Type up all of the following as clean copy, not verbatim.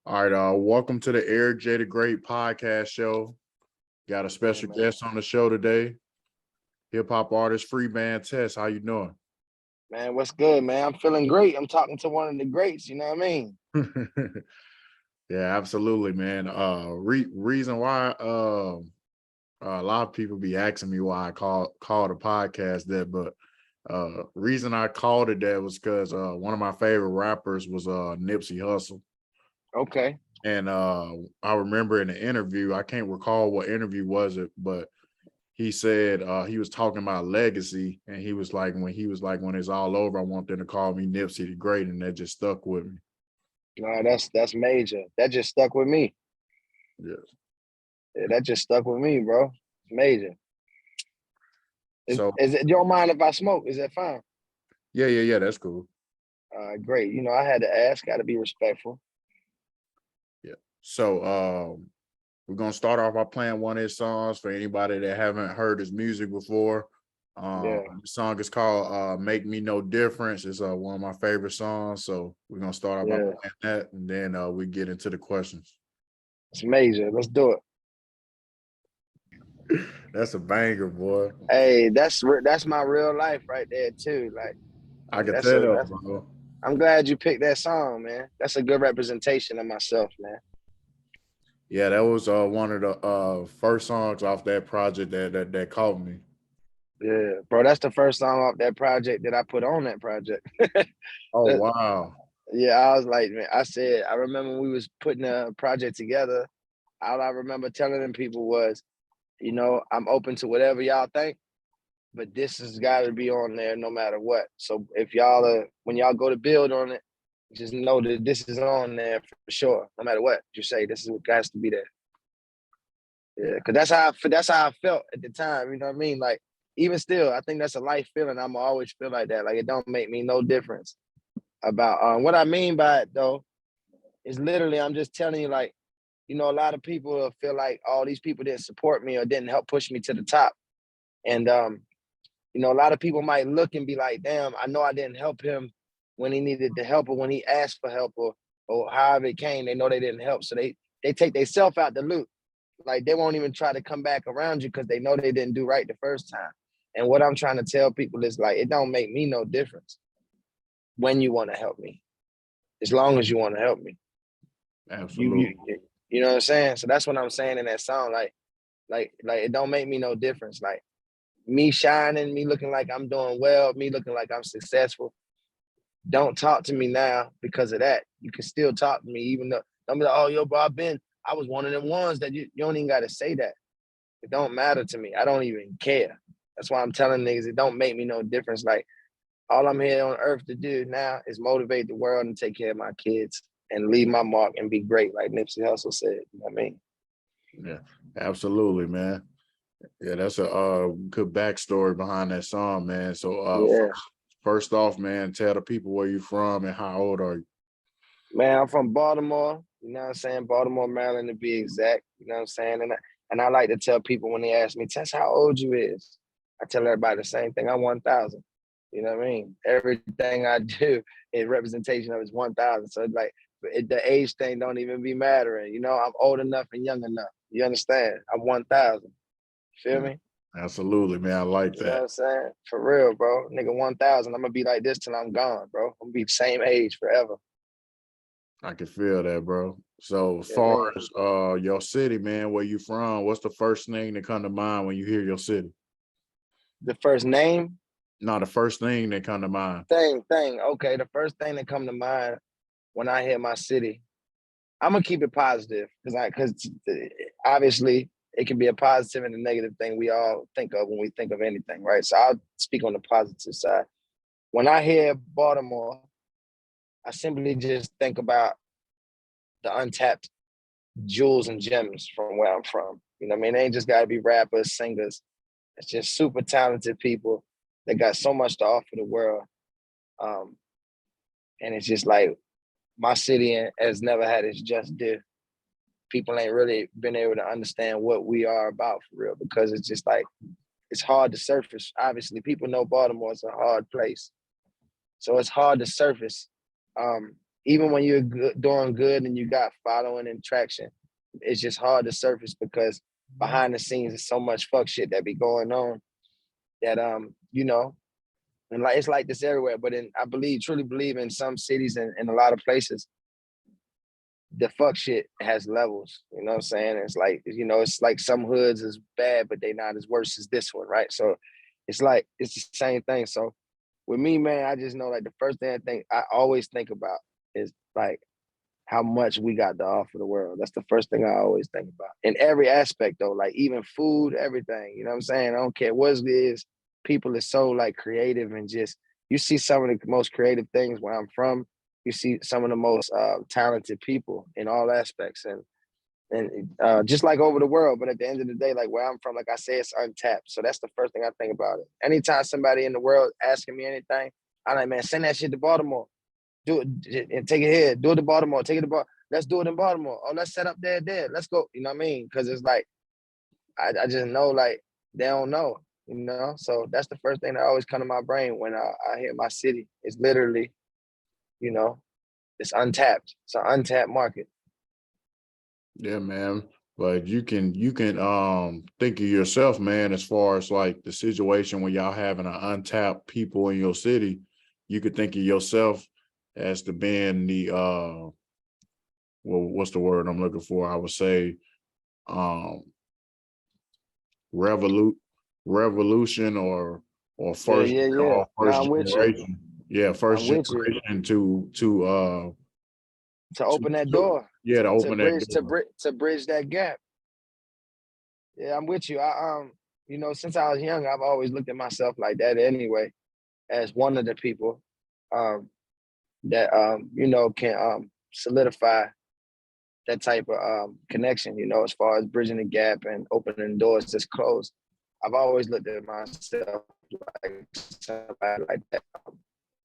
All right, welcome to the Air J the Great podcast show. Got a Yeah, special man. guest on the show today. Hip hop artist Freeband Test. How you doing? Man, what's good, man? I'm feeling great. I'm talking to one of the greats, you know what I mean? Yeah, absolutely, man. Reason why a lot of people be asking me why I call the podcast that, but reason I called it that was because one of my favorite rappers was Nipsey Hussle. Okay. And I remember in the interview, I can't recall what interview was it, but he said he was talking about legacy, and he was like, when it's all over, I want them to call me Nipsey the Great, and that just stuck with me. No, that's major. That just stuck with me. Yes. Yeah, that just stuck with me, bro. It's major. So Is it? You don't mind if I smoke? Is that fine? yeah, that's cool. Great. You know, I had to ask. Got to be respectful. Yeah. So we're gonna start off by playing one of his songs for anybody that haven't heard his music before. Yeah. The song is called "Make Me No Difference." It's one of my favorite songs. So we're gonna start off by Yeah. playing that, and then we get into the questions. It's major. Let's do it. That's a banger, boy. Hey, that's my real life right there too. I can That's a tell, that's. bro. I'm glad you picked that song, man. That's a good representation of myself, man. Yeah, that was one of the first songs off that project that caught me. Yeah, bro. That's the first song off that project that I put on that project. Oh That- wow. Yeah, I was like, man, I remember when we was putting a project together, all I remember telling them people was, I'm open to whatever y'all think, but this has got to be on there no matter what. So if when y'all go to build on it, just know that this is on there for sure, no matter what you say. This is what has to be there. Yeah, because that's how I felt at the time. You know what I mean? Like even still, I think that's a life feeling. I'm always feel like that. Like it don't make me no difference about what I mean by it though is literally I'm just telling you like a lot of people feel like all these people didn't support me or didn't help push me to the top. And a lot of people might look and be like, damn, I know I didn't help him when he needed the help or when he asked for help or however it came, they know they didn't help. So they take themselves out the loop. Like they won't even try to come back around you because they know they didn't do right the first time. And what I'm trying to tell people is like, it don't make me no difference when you want to help me, as long as you want to help me. You, Absolutely. you, you know what I'm saying? So that's what I'm saying in that song. Like it don't make me no difference. Like me shining, me looking like I'm doing well, me looking like I'm successful. Don't talk to me now because of that. You can still talk to me, even though I'm like, oh, yo, bro, I was one of them ones that you don't even got to say that. It don't matter to me. I don't even care. That's why I'm telling niggas it don't make me no difference. Like all I'm here on earth to do now is motivate the world and take care of my kids and leave my mark and be great, like Nipsey Hussle said. You know what I mean? Yeah, absolutely, man. Yeah, that's a good backstory behind that song, man. So Yeah. first off, man, tell the people where you from and how old are you? Man, I'm from Baltimore, you know what I'm saying? Baltimore, Maryland to be exact. You know what I'm saying? And I like to tell people when they ask me, Tess, how old you is? I tell everybody the same thing. I'm 1,000. You know what I mean? Everything I do is representation of is 1,000. So it's like the age thing don't even be mattering. I'm old enough and young enough. You understand? I'm 1,000. Feel Yeah, me? absolutely, man. I like You know what that. I'm saying? For real, bro. Nigga, 1,000. I'm gonna be like this till I'm gone, bro. I'm gonna be the same age forever. I can feel that, bro. So as You know what I far mean? as your city, man, where you from, what's the first thing that come to mind when you hear your city? The first name, No, the first thing that come to mind. thing. Okay, the first thing that come to mind when I hear my city, I'm gonna keep it positive because obviously it can be a positive and a negative thing we all think of when we think of anything, right? So I'll speak on the positive side. When I hear Baltimore, I simply just think about the untapped jewels and gems from where I'm from. You know what I mean? They ain't just gotta be rappers, singers. It's just super talented people that got so much to offer the world. Um, and it's just like my city has never had its just due. People ain't really been able to understand what we are about for real because it's just like it's hard to surface. Obviously, people know Baltimore is a hard place, so it's hard to surface. Um, even when you're doing good and you got following and traction, it's just hard to surface because behind the scenes there's so much fuck shit that be going on that you know, and like it's like this everywhere. But I truly believe in some cities and in a lot of places, the fuck shit has levels. You know what I'm saying? It's like, you know, it's like some hoods is bad, but they not as worse as this one, right? So it's like it's the same thing. So with me, man, I just know like the first thing I always think about is like how much we got to offer the world. That's the first thing I always think about. In every aspect though, like even food, everything. You know what I'm saying? I don't care what it is. People are so like creative and just you see some of the most creative things where I'm from. You see some of the most talented people in all aspects and just like over the world. But at the end of the day, like where I'm from, like I say, it's untapped. So that's the first thing I think about it. Anytime somebody in the world asking me anything, I'm like, man, send that shit to Baltimore. Do it and take it here. Do it to Baltimore. Take it to Baltimore. Let's do it in Baltimore. Oh, let's set up there. Let's go. You know what I mean? Because it's like I just know like they don't know. You know, so that's the first thing that always come to my brain when I hear my city. It's literally, you know, it's untapped. It's an untapped market. Yeah, man. But you can think of yourself, man, as far as like the situation when y'all having an untapped people in your city, you could think of yourself as to being the well, what's the word I'm looking for? I would say um revolute revolution or Yeah, first yeah, yeah. No, first I'm with you. generation. Yeah, first I'm with you. generation to To open that door, yeah, to to open that bridge door. to bridge that gap. Yeah, I'm with you. You know, since I was young, I've always looked at myself like that anyway, as one of the people um that you know, can solidify that type of connection, you know, as far as bridging the gap and opening doors that's closed. I've always looked at myself like somebody like that,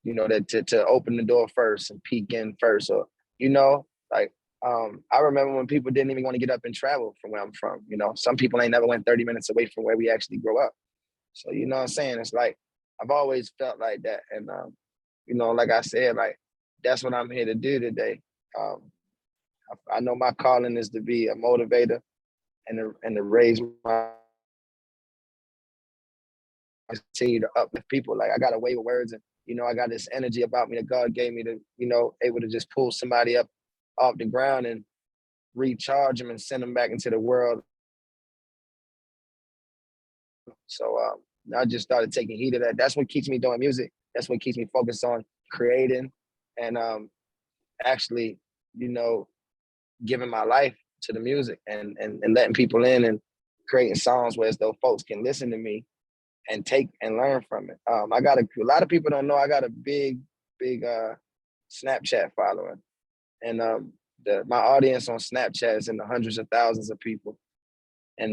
you know, that to open the door first and peek in first, or you know, like I remember when people didn't even want to get up and travel from where I'm from. You know, some people ain't never went 30 minutes away from where we actually grow up. So you know what I'm saying? It's like I've always felt like that, and you know, like I said, like that's what I'm here to do today. Um, I know my calling is to be a motivator and to raise my continue to uplift people. Like I got a way with words, and you know, I got this energy about me that God gave me to, you know, able to just pull somebody up off the ground and recharge them and send them back into the world. So I just started taking heed of that. That's what keeps me doing music. That's what keeps me focused on creating and actually, you know, giving my life to the music and letting people in and creating songs where as though folks can listen to me and take and learn from it. I got a lot of people don't know I got a big Snapchat following, and my audience on Snapchat is in the hundreds of thousands of people, and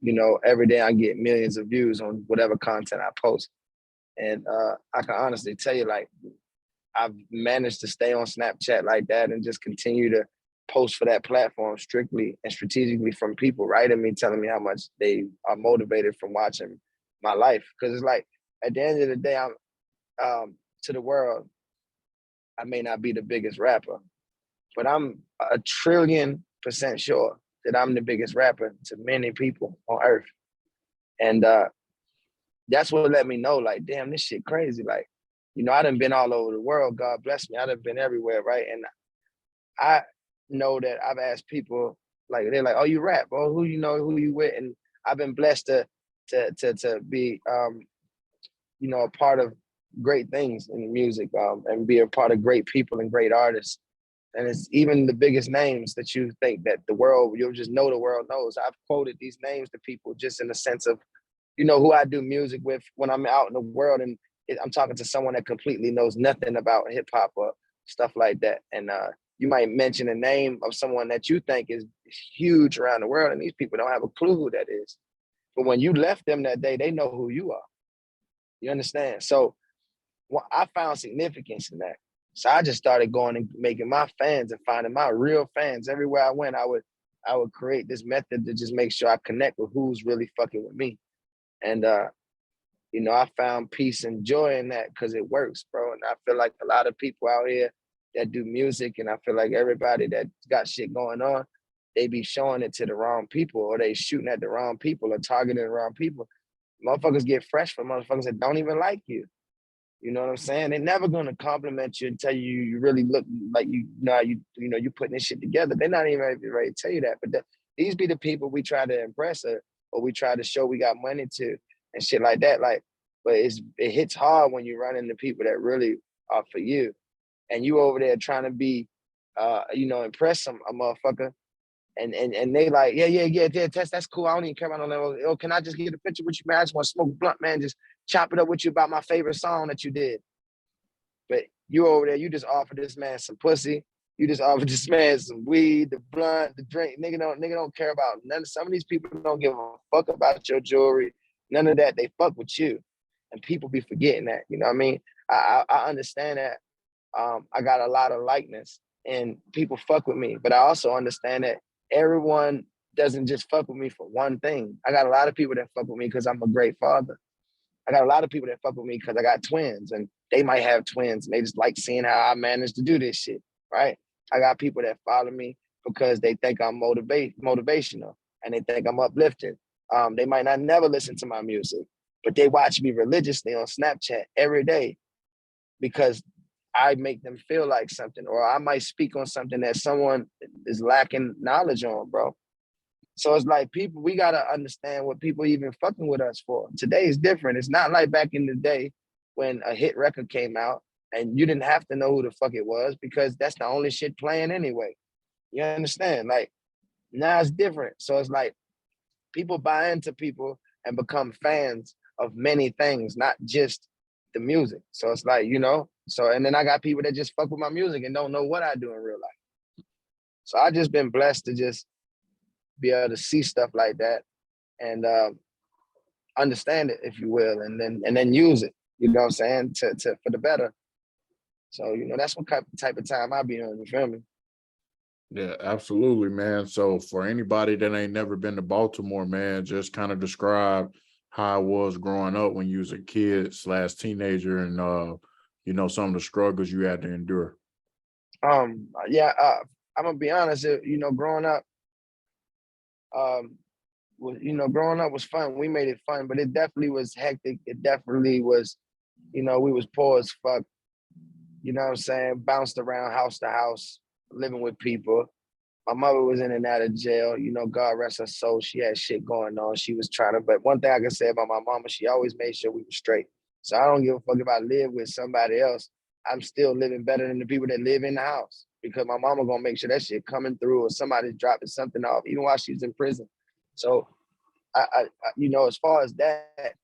you know, every day I get millions of views on whatever content I post, and I can honestly tell you, like, I've managed to stay on Snapchat like that and just continue to post for that platform strictly and strategically from people writing me, telling me how much they are motivated from watching my life. Because it's like at the end of the day, I'm to the world, I may not be the biggest rapper, but I'm a trillion% sure that I'm the biggest rapper to many people on earth. And that's what let me know, like, damn, this shit crazy. Like, you know, I done been all over the world. God bless me. I done been everywhere, right? And I know that I've asked people, like, they're like, oh, you rap? Oh, who you know, who you with? And I've been blessed to be, you know, a part of great things in music and be a part of great people and great artists. And it's even the biggest names that you think that the world, you'll just know the world knows. I've quoted these names to people just in the sense of, you know, who I do music with when I'm out in the world and I'm talking to someone that completely knows nothing about hip hop or stuff like that. And you might mention a name of someone that you think is huge around the world, and these people don't have a clue who that is. But when you left them that day, they know who you are. You understand? So well, I found significance in that. So I just started going and making my fans and finding my real fans. Everywhere I went, I would create this method to just make sure I connect with who's really fucking with me. And you know, I found peace and joy in that because it works, bro. And I feel like a lot of people out here that do music, and I feel like everybody that got shit going on, they be showing it to the wrong people, or they shooting at the wrong people, or targeting the wrong people. Motherfuckers get fresh from motherfuckers that don't even like you. You know what I'm saying? They're never gonna compliment you and tell you you really look like you putting this shit together. They're not even ready to tell you that. But these be the people we try to impress, or we try to show we got money to and shit like that. Like, but it hits hard when you run into people that really are for you, and you over there trying to be, impress a motherfucker. And they like, yeah, that's cool. I don't even care about no level. Oh, can I just get a picture with you, man? I just want to smoke a blunt, man. Just chop it up with you about my favorite song that you did. But you over there, you just offered this man some pussy. You just offered this man some weed, the blunt, the drink. Nigga don't care about none. Some of these people don't give a fuck about your jewelry. None of that. They fuck with you, and people be forgetting that. You know what I mean? I understand that. I got a lot of likeness, and people fuck with me. But I also understand that everyone doesn't just fuck with me for one thing. I got a lot of people that fuck with me because I'm a great father. I got a lot of people that fuck with me because I got twins, and they might have twins, and they just like seeing how I managed to do this shit, right? I got people that follow me because they think I'm motivational, and they think I'm uplifting. They might not never listen to my music, but they watch me religiously on Snapchat every day because I make them feel like something, or I might speak on something that someone is lacking knowledge on, bro. So it's like we gotta understand what people even fucking with us for. Today is different. It's not like back in the day when a hit record came out and you didn't have to know who the fuck it was because that's the only shit playing anyway. You understand? Like now it's different. So it's like people buy into people and become fans of many things, not just the music. So it's like, and then I got people that just fuck with my music and don't know what I do in real life. So I just been blessed to just be able to see stuff like that and understand it, if you will, and then use it. You know what I'm saying? To for the better. So that's what type of time I be on. You feel me? Yeah, absolutely, man. So for anybody that ain't never been to Baltimore, man, just kind of describe how it was growing up when you was a kid / teenager, and some of the struggles you had to endure. Yeah, I'm gonna be honest. Growing up, growing up was fun. We made it fun, but it definitely was hectic. It definitely was, we was poor as fuck. You know what I'm saying? Bounced around house to house, living with people. My mother was in and out of jail. God rest her soul. She had shit going on. She was trying to, but one thing I can say about my mama, she always made sure we were straight. So I don't give a fuck if I live with somebody else. I'm still living better than the people that live in the house because my mama gonna make sure that shit coming through or somebody's dropping something off, even while she's in prison. So as far as that,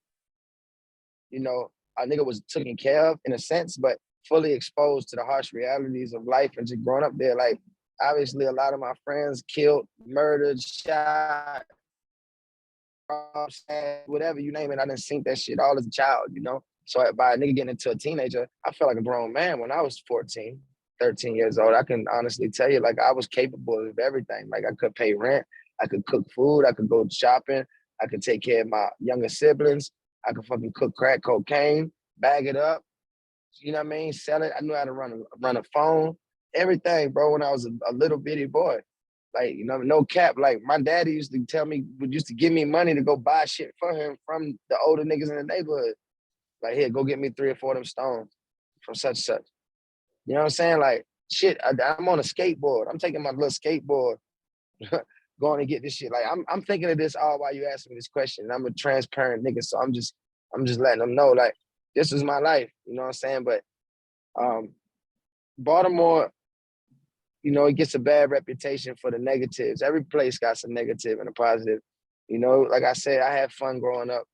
a nigga was taken care of in a sense, but fully exposed to the harsh realities of life and just growing up there. Like, obviously, a lot of my friends killed, murdered, shot, whatever you name it. I didn't see that shit all as a child, So by a nigga getting into a teenager, I felt like a grown man when I was 14, 13 years old. I can honestly tell you, like, I was capable of everything. Like, I could pay rent, I could cook food, I could go shopping, I could take care of my younger siblings, I could fucking cook crack cocaine, bag it up, you know what I mean? Sell it. I knew how to run a phone, everything, bro, when I was a little bitty boy. Like, no cap. Like, my daddy used to give me money to go buy shit for him from the older niggas in the neighborhood. Like, here, go get me 3 or 4 of them stones from such. You know what I'm saying? Like, shit, I'm on a skateboard. I'm taking my little skateboard, going to get this shit. Like, I'm thinking of this all while you asking me this question. I'm a transparent nigga, so I'm just letting them know, like, this is my life. You know what I'm saying? But Baltimore, it gets a bad reputation for the negatives. Every place got some negative and a positive. Like I said, I had fun growing up,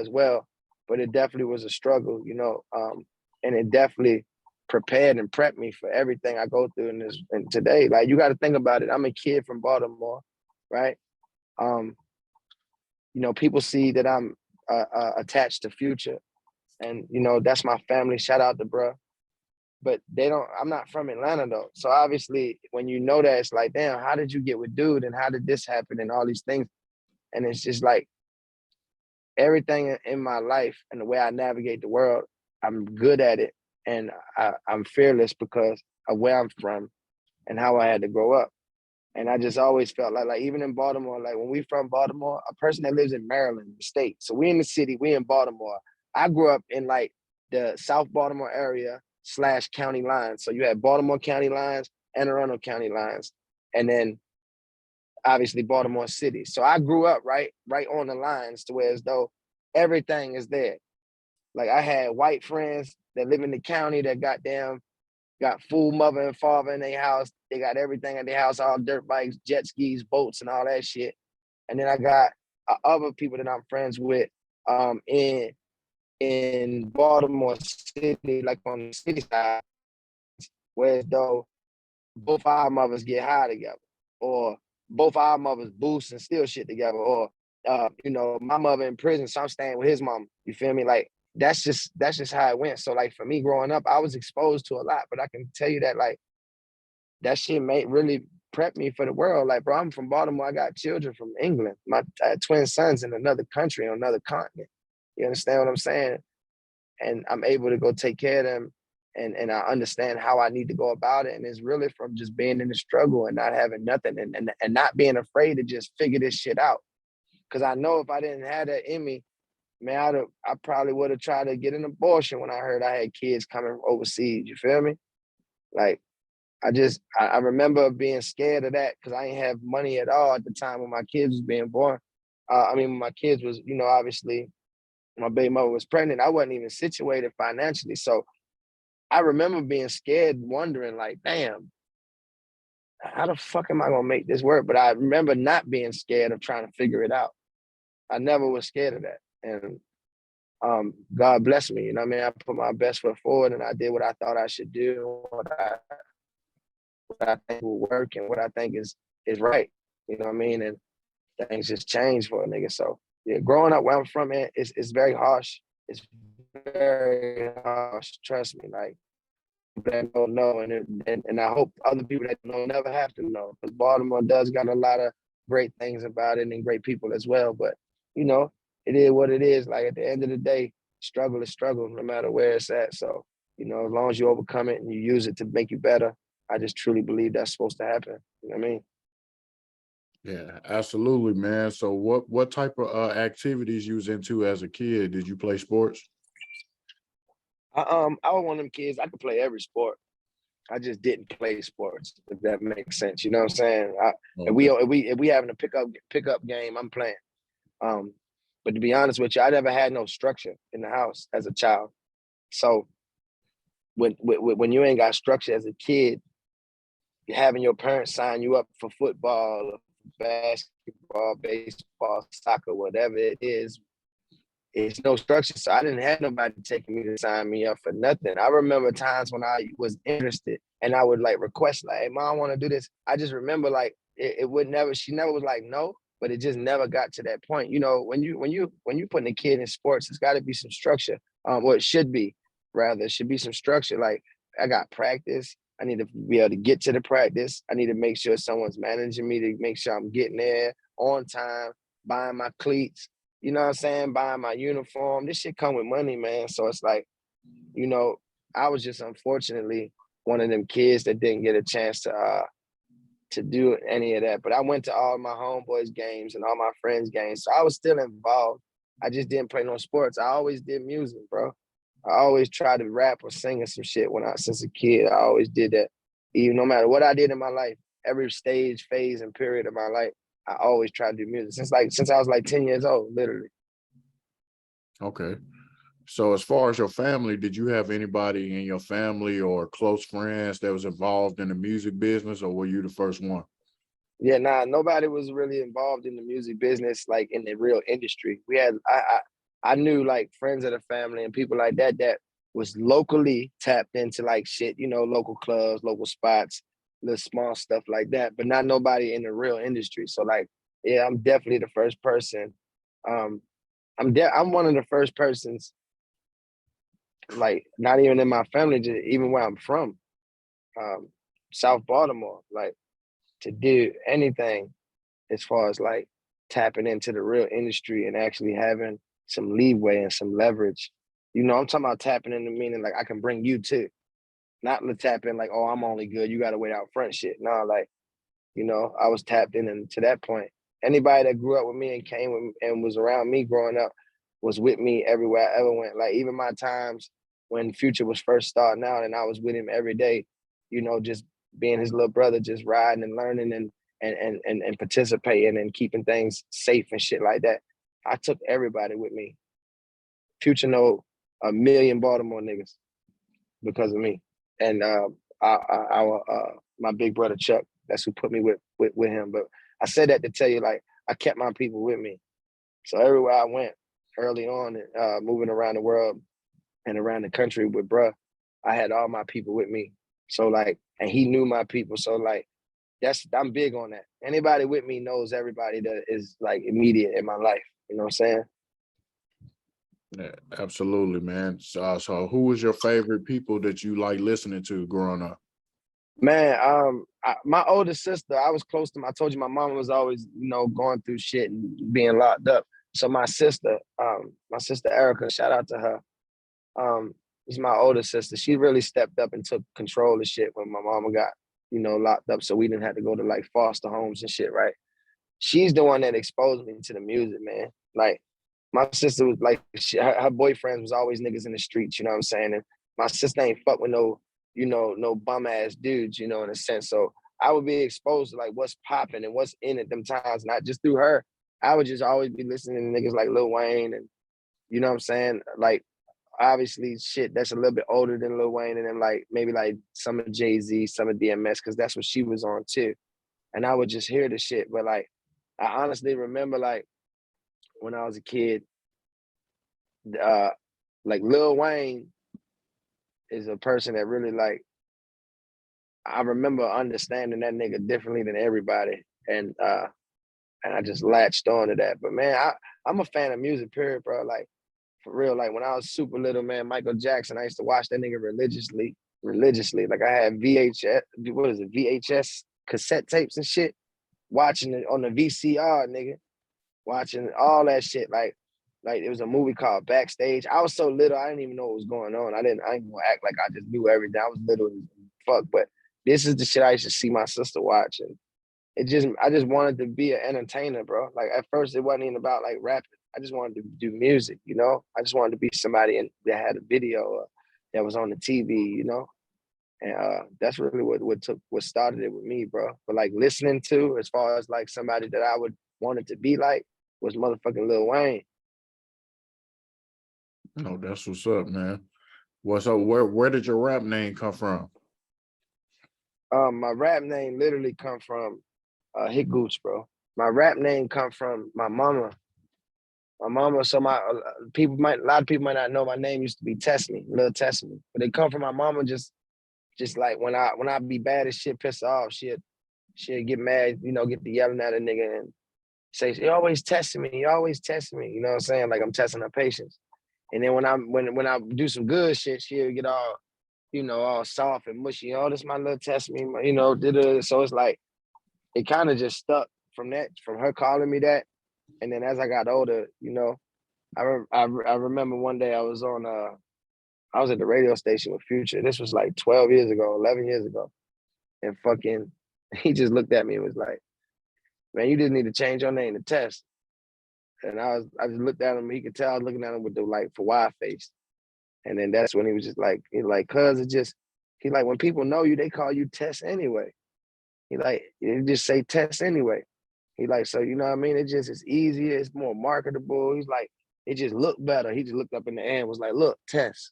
as well. But it definitely was a struggle, and it definitely prepared and prepped me for everything I go through in today. Like, you got to think about it. I'm a kid from Baltimore, right? People see that I'm attached to Future, and that's my family. Shout out to bruh. But I'm not from Atlanta though. So obviously when that, it's like, damn, how did you get with dude? And how did this happen? And all these things. And it's just like everything in my life and the way I navigate the world, I'm good at it. And I'm fearless because of where I'm from and how I had to grow up. And I just always felt like even in Baltimore, like when we from Baltimore, a person that lives in Maryland, the state. So we in the city, we in Baltimore. I grew up in like the South Baltimore area / county lines. So you had Baltimore County lines, Anne Arundel County lines, and then obviously Baltimore City. So I grew up right on the lines to where as though everything is there. Like I had white friends that live in the county that got full mother and father in their house. They got everything at their house, all dirt bikes, jet skis, boats, and all that shit. And then I got other people that I'm friends with in Baltimore City, like on the city side, where though both our mothers get high together, or both our mothers boost and steal shit together, or my mother in prison, so I'm staying with his mom. You feel me? Like that's just how it went. So like for me growing up, I was exposed to a lot, but I can tell you that like that shit made really prep me for the world. Like, bro, I'm from Baltimore. I got children from England. I had twin sons in another country, on another continent. You understand what I'm saying? And I'm able to go take care of them, and I understand how I need to go about it. And it's really from just being in the struggle and not having nothing, and not being afraid to just figure this shit out. Because I know if I didn't have that in me, man, I probably would have tried to get an abortion when I heard I had kids coming overseas. You feel me? Like, I remember being scared of that because I didn't have money at all at the time when my kids was being born. When my kids was, obviously my baby mother was pregnant, I wasn't even situated financially. So I remember being scared, wondering like, damn, how the fuck am I gonna make this work? But I remember not being scared of trying to figure it out. I never was scared of that. And God bless me. You know what I mean? I put my best foot forward and I did what I thought I should do, what I think will work and what I think is right. You know what I mean? And things just change for a nigga. So yeah, growing up where I'm from, man, it's very harsh. It's very harsh. Trust me. Like that don't know, and I hope other people that don't never have to know, because Baltimore does got a lot of great things about it and great people as well. But it is what it is. Like at the end of the day, struggle is struggle, no matter where it's at. So as long as you overcome it and you use it to make you better, I just truly believe that's supposed to happen. You know what I mean? Yeah, absolutely, man. So what type of activities you was into as a kid? Did you play sports? I was one of them kids. I could play every sport. I just didn't play sports, if that makes sense. You know what I'm saying? Okay. If we having a pickup game, I'm playing. But to be honest with you, I never had no structure in the house as a child. So when you ain't got structure as a kid, having your parents sign you up for football, basketball, baseball, soccer, whatever it is, it's no structure. So I didn't have nobody taking me to sign me up for nothing. I remember times when I was interested and I would like request, like, hey, mom, I want to do this. I just remember like it would never, she never was like, no, but it just never got to that point. When you putting a kid in sports, it's got to be some structure. It should be, rather, it should be some structure. Like I got practice. I need to be able to get to the practice. I need to make sure someone's managing me to make sure I'm getting there on time, buying my cleats, you know what I'm saying, buying my uniform. This shit come with money, man. So it's like, I was just unfortunately one of them kids that didn't get a chance to do any of that. But I went to all my homeboys' games and all my friends' games. So I was still involved. I just didn't play no sports. I always did music, bro. I always tried to rap or sing or some shit since a kid. I always did that. Even no matter what I did in my life, every stage, phase, and period of my life, I always tried to do music since I was like 10 years old, literally. Okay. So as far as your family, did you have anybody in your family or close friends that was involved in the music business, or were you the first one? Yeah, nah, nobody was really involved in the music business, like in the real industry. I knew like friends of the family and people like that was locally tapped into like shit, local clubs, local spots, little small stuff like that, but not nobody in the real industry. So like, yeah, I'm definitely the first person. Um, I'm one of the first persons, like not even in my family, just even where I'm from, um, South Baltimore, like to do anything as far as like tapping into the real industry and actually having some leeway and some leverage. I'm talking about tapping into meaning like I can bring you too. Not the tap in like, oh, I'm only good. You gotta wait out front shit. No, like, you know, I was tapped in and to that point. Anybody that grew up with me and came with, and was around me growing up was with me everywhere I ever went. Like even my times when Future was first starting out and I was with him every day, you know, just being his little brother, just riding and learning and participating and keeping things safe and shit like that. I took everybody with me. Future know a million Baltimore niggas because of me. And my big brother Chuck, that's who put me with him. But I said that to tell you, like, I kept my people with me. So everywhere I went early on, moving around the world and around the country with bruh, I had all my people with me. So like, and he knew my people. So like, I'm big on that. Anybody with me knows everybody that is like immediate in my life. You know what I'm saying? Yeah, absolutely, man. So who was your favorite people that you like listening to growing up? Man, my older sister, I was close to. I told you my mom was always, you know, going through shit and being locked up. So my sister Erica, shout out to her. Is my older sister. She really stepped up and took control of shit when my mama got, you know, locked up. So we didn't have to go to like foster homes and shit, right? She's the one that exposed me to the music, man. Like my sister was like, her boyfriends was always niggas in the streets, you know what I'm saying? And my sister ain't fuck with no, you know, no bum ass dudes, you know, in a sense. So I would be exposed to like what's popping and what's in at them times, not just through her. I would just always be listening to niggas like Lil Wayne and, you know what I'm saying? Like, obviously shit that's a little bit older than Lil Wayne and then like maybe like some of Jay-Z, some of DMS, because that's what she was on too. And I would just hear the shit. But like, I honestly remember like when I was a kid, uh, like Lil Wayne is a person that really like, I remember understanding that nigga differently than everybody. And I just latched on to that. But man, I'm a fan of music, period, bro. Like for real, like when I was super little, man, Michael Jackson, I used to watch that nigga religiously. Like I had VHS cassette tapes and shit, watching it on the VCR, nigga, watching all that shit. Like it was a movie called Backstage. I was so little, I didn't even know what was going on. I ain't gonna act like I just knew everything. I was little as fuck, but this is the shit I used to see my sister watch. And I just wanted to be an entertainer, bro. Like at first it wasn't even about like rapping. I just wanted to do music, you know? I just wanted to be somebody that had a video that was on the TV, you know? And that's really what started it with me, bro. But like listening to, as far as like somebody that I would wanted to be like, was motherfucking Lil Wayne. Oh, that's what's up, man. What's up? Where did your rap name come from? My rap name literally come from Hit Gooch, bro. My rap name come from my mama. My mama, so my a lot of people might not know my name used to be Test Me, Lil Test Me. But it come from my mama just like when I be bad as shit, pissed her off, she'd get mad, you know, get to yelling at a nigga and say, you always testing me, you always testing me. You know what I'm saying? Like I'm testing her patience. And then when I do some good shit, she'll get all, you know, all soft and mushy. Oh, this my little test me, you know, so it's like it kind of just stuck from her calling me that. And then as I got older, you know, I remember one day I was at the radio station with Future. This was like 12 years ago, 11 years ago. And fucking, he just looked at me and was like, man, you just need to change your name to Test. And I just looked at him. He could tell I was looking at him with the like for why face. And then that's when he was just like, cuz he like, when people know you, they call you Test anyway. He like, you just say Test anyway. He like, so you know what I mean? It's easier, it's more marketable. He's like, it just looked better. He just looked up in the air and was like, look, Test.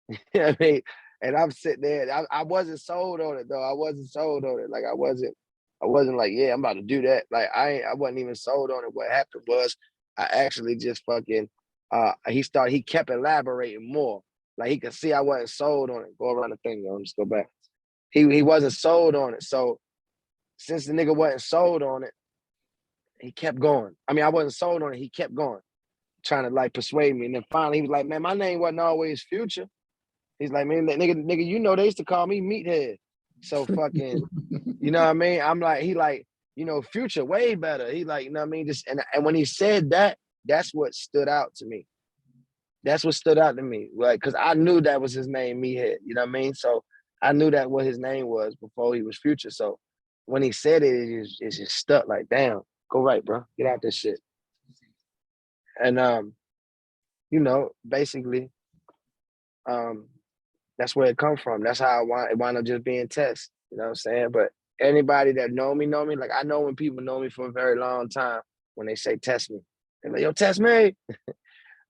You know what I mean? And I'm sitting there, I wasn't sold on it though. I wasn't sold on it. Like I wasn't like, yeah, I'm about to do that. Like I wasn't even sold on it. What happened was I actually just fucking he kept elaborating more. Like he could see I wasn't sold on it. Go around the thing, yo. Just go back. He wasn't sold on it. So since the nigga wasn't sold on it, he kept going. I mean, I wasn't sold on it. He kept going, trying to like persuade me. And then finally he was like, man, my name wasn't always Future. He's like, man, nigga, you know, they used to call me Meathead. So fucking, you know what I mean? I'm like, he like, you know, Future way better. He like, you know what I mean? Just and when he said that, that's what stood out to me. That's what stood out to me. Like, cause I knew that was his name, Meathead. You know what I mean? So I knew that what his name was before he was Future. So when he said it, it's just stuck like, damn, go right, bro. Get out this shit. And you know, basically, that's where it come from. That's how it wound up just being Test. You know what I'm saying? But anybody that know me. Like I know when people know me for a very long time, when they say test me, they're like, yo, test me.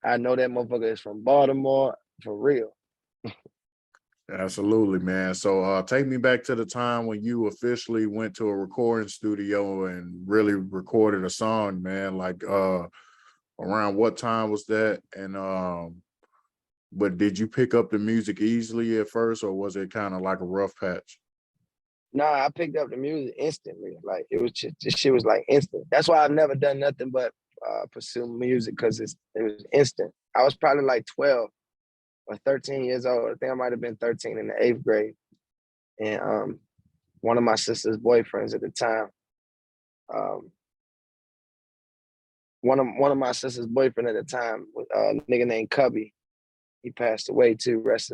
I know that motherfucker is from Baltimore for real. Absolutely, man. So take me back to the time when you officially went to a recording studio and really recorded a song, man. Like around what time was that? And but did you pick up the music easily at first, or was it kind of like a rough patch? Nah, I picked up the music instantly. Like it was just this shit was like instant. That's why I've never done nothing but pursue music because it was instant. I was probably like 12 or 13 years old. I think I might have been 13 in the 8th grade. And one of my sister's boyfriends at the time, um, one of my sister's boyfriend at the time, a nigga named Cubby. He passed away too. Rest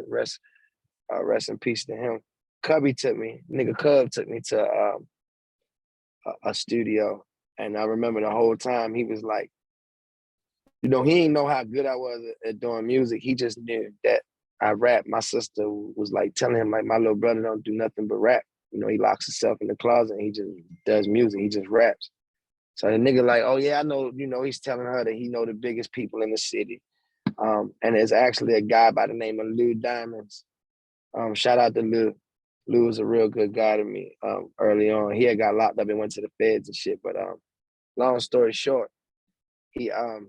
in peace to him. Cubby took me, nigga Cub took me to a studio. And I remember the whole time he was like, you know, he didn't know how good I was at doing music. He just knew that I rap. My sister was like telling him, like, my little brother don't do nothing but rap. You know, he locks himself in the closet and he just does music. He just raps. So the nigga like, oh yeah, I know, you know, he's telling her that he know the biggest people in the city. And there's actually a guy by the name of Lou Diamonds. Shout out to Lou. Lou was a real good guy to me early on. He had got locked up and went to the feds and shit. But long story short, he owned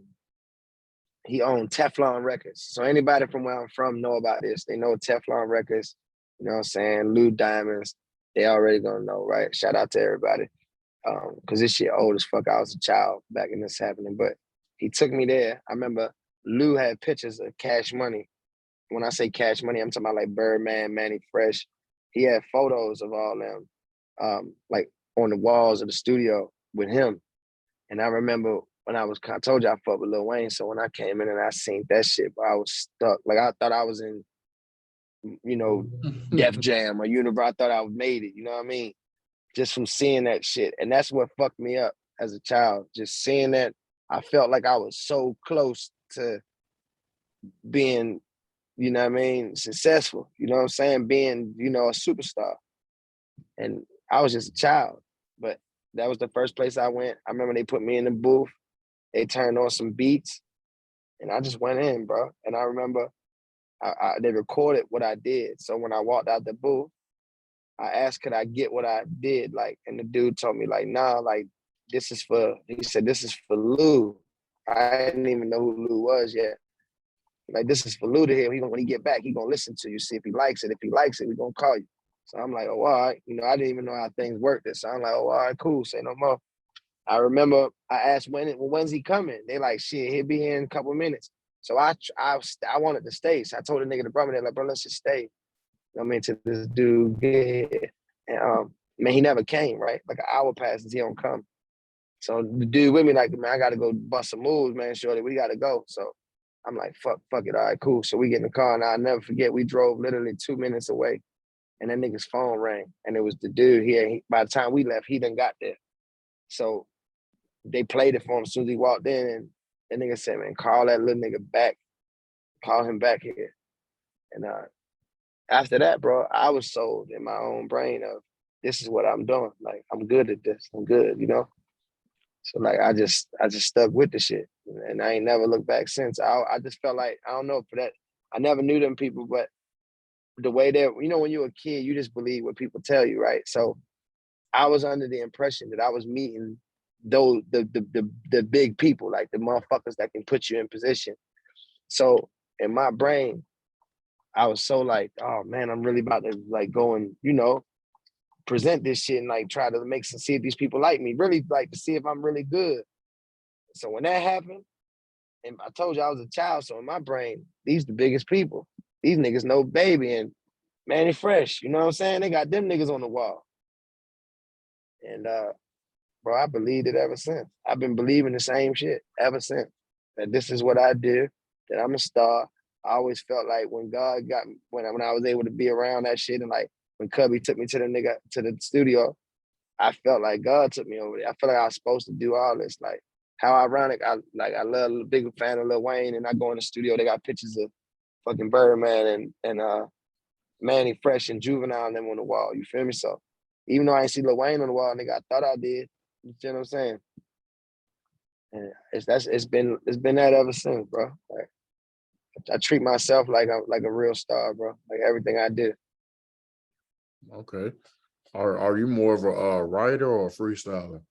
Teflon Records. So anybody from where I'm from know about this. They know Teflon Records, you know what I'm saying? Lou Diamonds, they already gonna know, right? Shout out to everybody. Cause this shit old as fuck. I was a child back in this happening, but he took me there. I remember Lou had pictures of Cash Money. When I say Cash Money, I'm talking about like Birdman, Manny Fresh. He had photos of all them, like on the walls of the studio with him. And I remember when I told you I fucked with Lil Wayne. So when I came in and I seen that shit, I was stuck. Like I thought I was in, you know, Def Jam or Universe. I thought I made it. You know what I mean? Just from seeing that shit. And that's what fucked me up as a child. Just seeing that, I felt like I was so close to being, you know what I mean, successful. You know what I'm saying? Being, you know, a superstar. And I was just a child. But that was the first place I went. I remember they put me in the booth. They turned on some beats. And I just went in, bro. And I remember they recorded what I did. So when I walked out the booth, I asked, could I get what I did? Like, and the dude told me, like, nah, like, he said, this is for Lou. I didn't even know who Lou was yet. Like, this is for Lou to hear. When he get back, he gonna listen to you, see if he likes it. If he likes it, we gonna call you. So I'm like, oh, all right. You know, I didn't even know how things worked. So I'm like, oh, all right, cool. Say no more. I remember I asked when's he coming? They like, shit, he'll be here in a couple of minutes. So I wanted to stay. So I told the nigga to brother, they're like, bro, let's just stay. I mean, to this dude get here. And man, he never came, right? Like an hour passes, he don't come. So the dude with me, like, man, I gotta go bust some moves, man, shorty, we gotta go. So I'm like, fuck it, all right, cool. So we get in the car and I'll never forget, we drove literally 2 minutes away and that nigga's phone rang. And it was the dude here. By the time we left, he done got there. So they played it for him as soon as he walked in and that nigga said, man, call that little nigga back. Call him back here. And after that, bro, I was sold in my own brain of this is what I'm doing. Like, I'm good at this. I'm good, you know? So like I just stuck with the shit. And I ain't never looked back since. I just felt like, I don't know for that. I never knew them people, but the way that, you know, when you're a kid, you just believe what people tell you, right? So I was under the impression that I was meeting those the big people, like the motherfuckers that can put you in position. So in my brain, I was so like, oh man, I'm really about to like go and, you know, present this shit and like try to see if these people like me, really like to see if I'm really good. So when that happened, and I told you I was a child, so in my brain, these the biggest people. These niggas know Baby and Manny Fresh, you know what I'm saying? They got them niggas on the wall. And bro, I believed it ever since. I've been believing the same shit ever since. That this is what I do, that I'm a star. I always felt like when God got me, when I was able to be around that shit and like when Cubby took me to the studio, I felt like God took me over there. I felt like I was supposed to do all this. Like, how ironic. I love a big fan of Lil Wayne, and I go in the studio, they got pictures of fucking Birdman and Manny Fresh and Juvenile and them on the wall. You feel me? So even though I ain't see Lil Wayne on the wall, nigga, I thought I did. You know what I'm saying? And it's been that ever since, bro. Like, I treat myself like a real star, bro. Like everything I do. Okay. Are you more of a writer or a freestyler?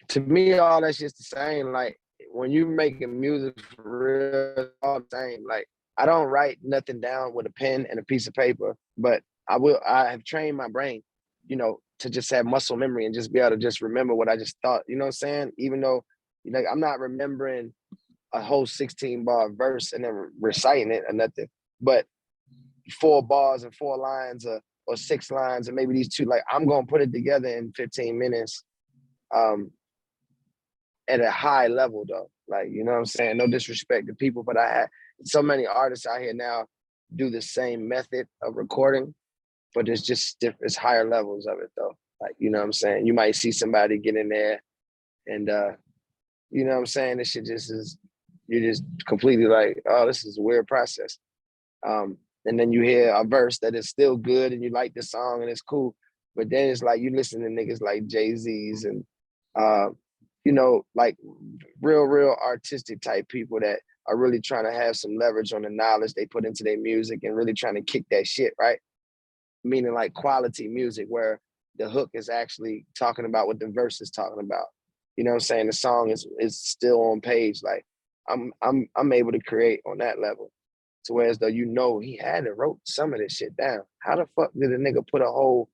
To me, all that's just the same. Like when you making music for real, all the same. Like I don't write nothing down with a pen and a piece of paper, but I have trained my brain, to just have muscle memory and just be able to just remember what I just thought. You know what I'm saying? Even though, I'm not remembering a whole 16 bar verse and then reciting it or nothing, but 4 bars and 4 lines or 6 lines and maybe these 2, like I'm gonna put it together in 15 minutes. At a high level though. Like, you know what I'm saying? No disrespect to people, but I had so many artists out here now do the same method of recording, but it's just different, it's higher levels of it though. Like, you know what I'm saying? You might see somebody get in there and you know what I'm saying? This shit just is, you're just completely like, oh, this is a weird process. And then you hear a verse that is still good and you like the song and it's cool. But then it's like you listen to niggas like Jay-Z's and like real artistic type people that are really trying to have some leverage on the knowledge they put into their music and really trying to kick that shit, right? Meaning like quality music where the hook is actually talking about what the verse is talking about. You know what I'm saying? The song is still on page. Like I'm able to create on that level. To where as though he had to wrote some of this shit down. How the fuck did a nigga put a whole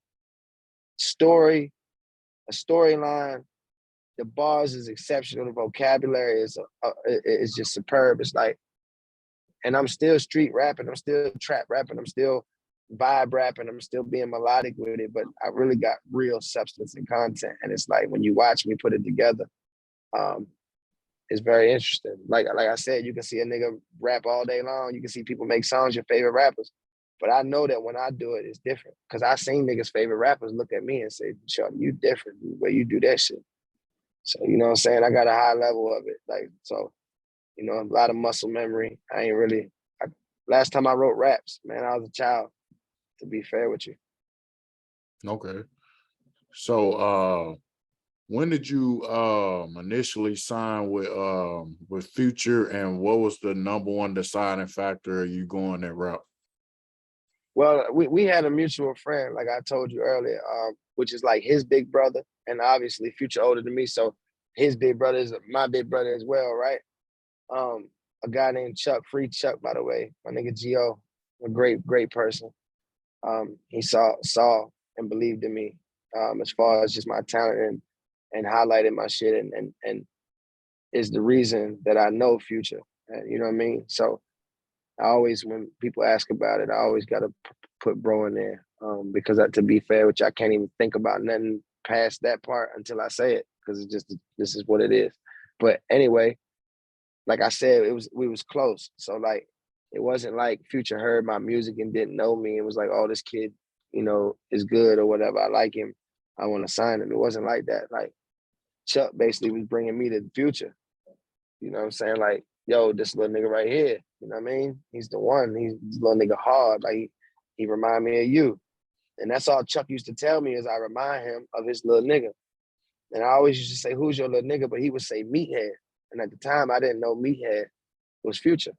story, a storyline? The bars is exceptional. The vocabulary is just superb. It's like, and I'm still street rapping. I'm still trap rapping. I'm still vibe rapping. I'm still being melodic with it. But I really got real substance and content. And it's like when you watch me put it together, it's very interesting. Like I said, you can see a nigga rap all day long. You can see people make songs your favorite rappers. But I know that when I do it, it's different. Because I seen niggas' favorite rappers look at me and say, "Shorty, you different the way you do that shit." So, you know what I'm saying? I got a high level of it. Like, so, a lot of muscle memory. Last time I wrote raps, man, I was a child, to be fair with you. Okay. So when did you initially sign with Future, and what was the number one deciding factor of you going that route? Well, we had a mutual friend, like I told you earlier, which is like his big brother, and obviously Future older than me, so his big brother is my big brother as well, right? A guy named Chuck, Free Chuck, by the way, my nigga Gio, a great person. He saw and believed in me as far as just my talent and highlighted my shit and is the reason that I know Future. You know what I mean? So I always, when people ask about it, I always got to put bro in there because to be fair, which I can't even think about nothing past that part until I say it because it's just, this is what it is. But anyway, like I said, we was close. So like, it wasn't like Future heard my music and didn't know me. It was like, oh, this kid, is good or whatever. I like him. I want to sign him. It wasn't like that. Like Chuck basically was bringing me to the Future. You know what I'm saying? Like, yo, this little nigga right here. You know what I mean? He's the one. He's this little nigga hard. Like he remind me of you. And that's all Chuck used to tell me is I remind him of his little nigga. And I always used to say, who's your little nigga? But he would say Meathead. And at the time, I didn't know Meathead was Future.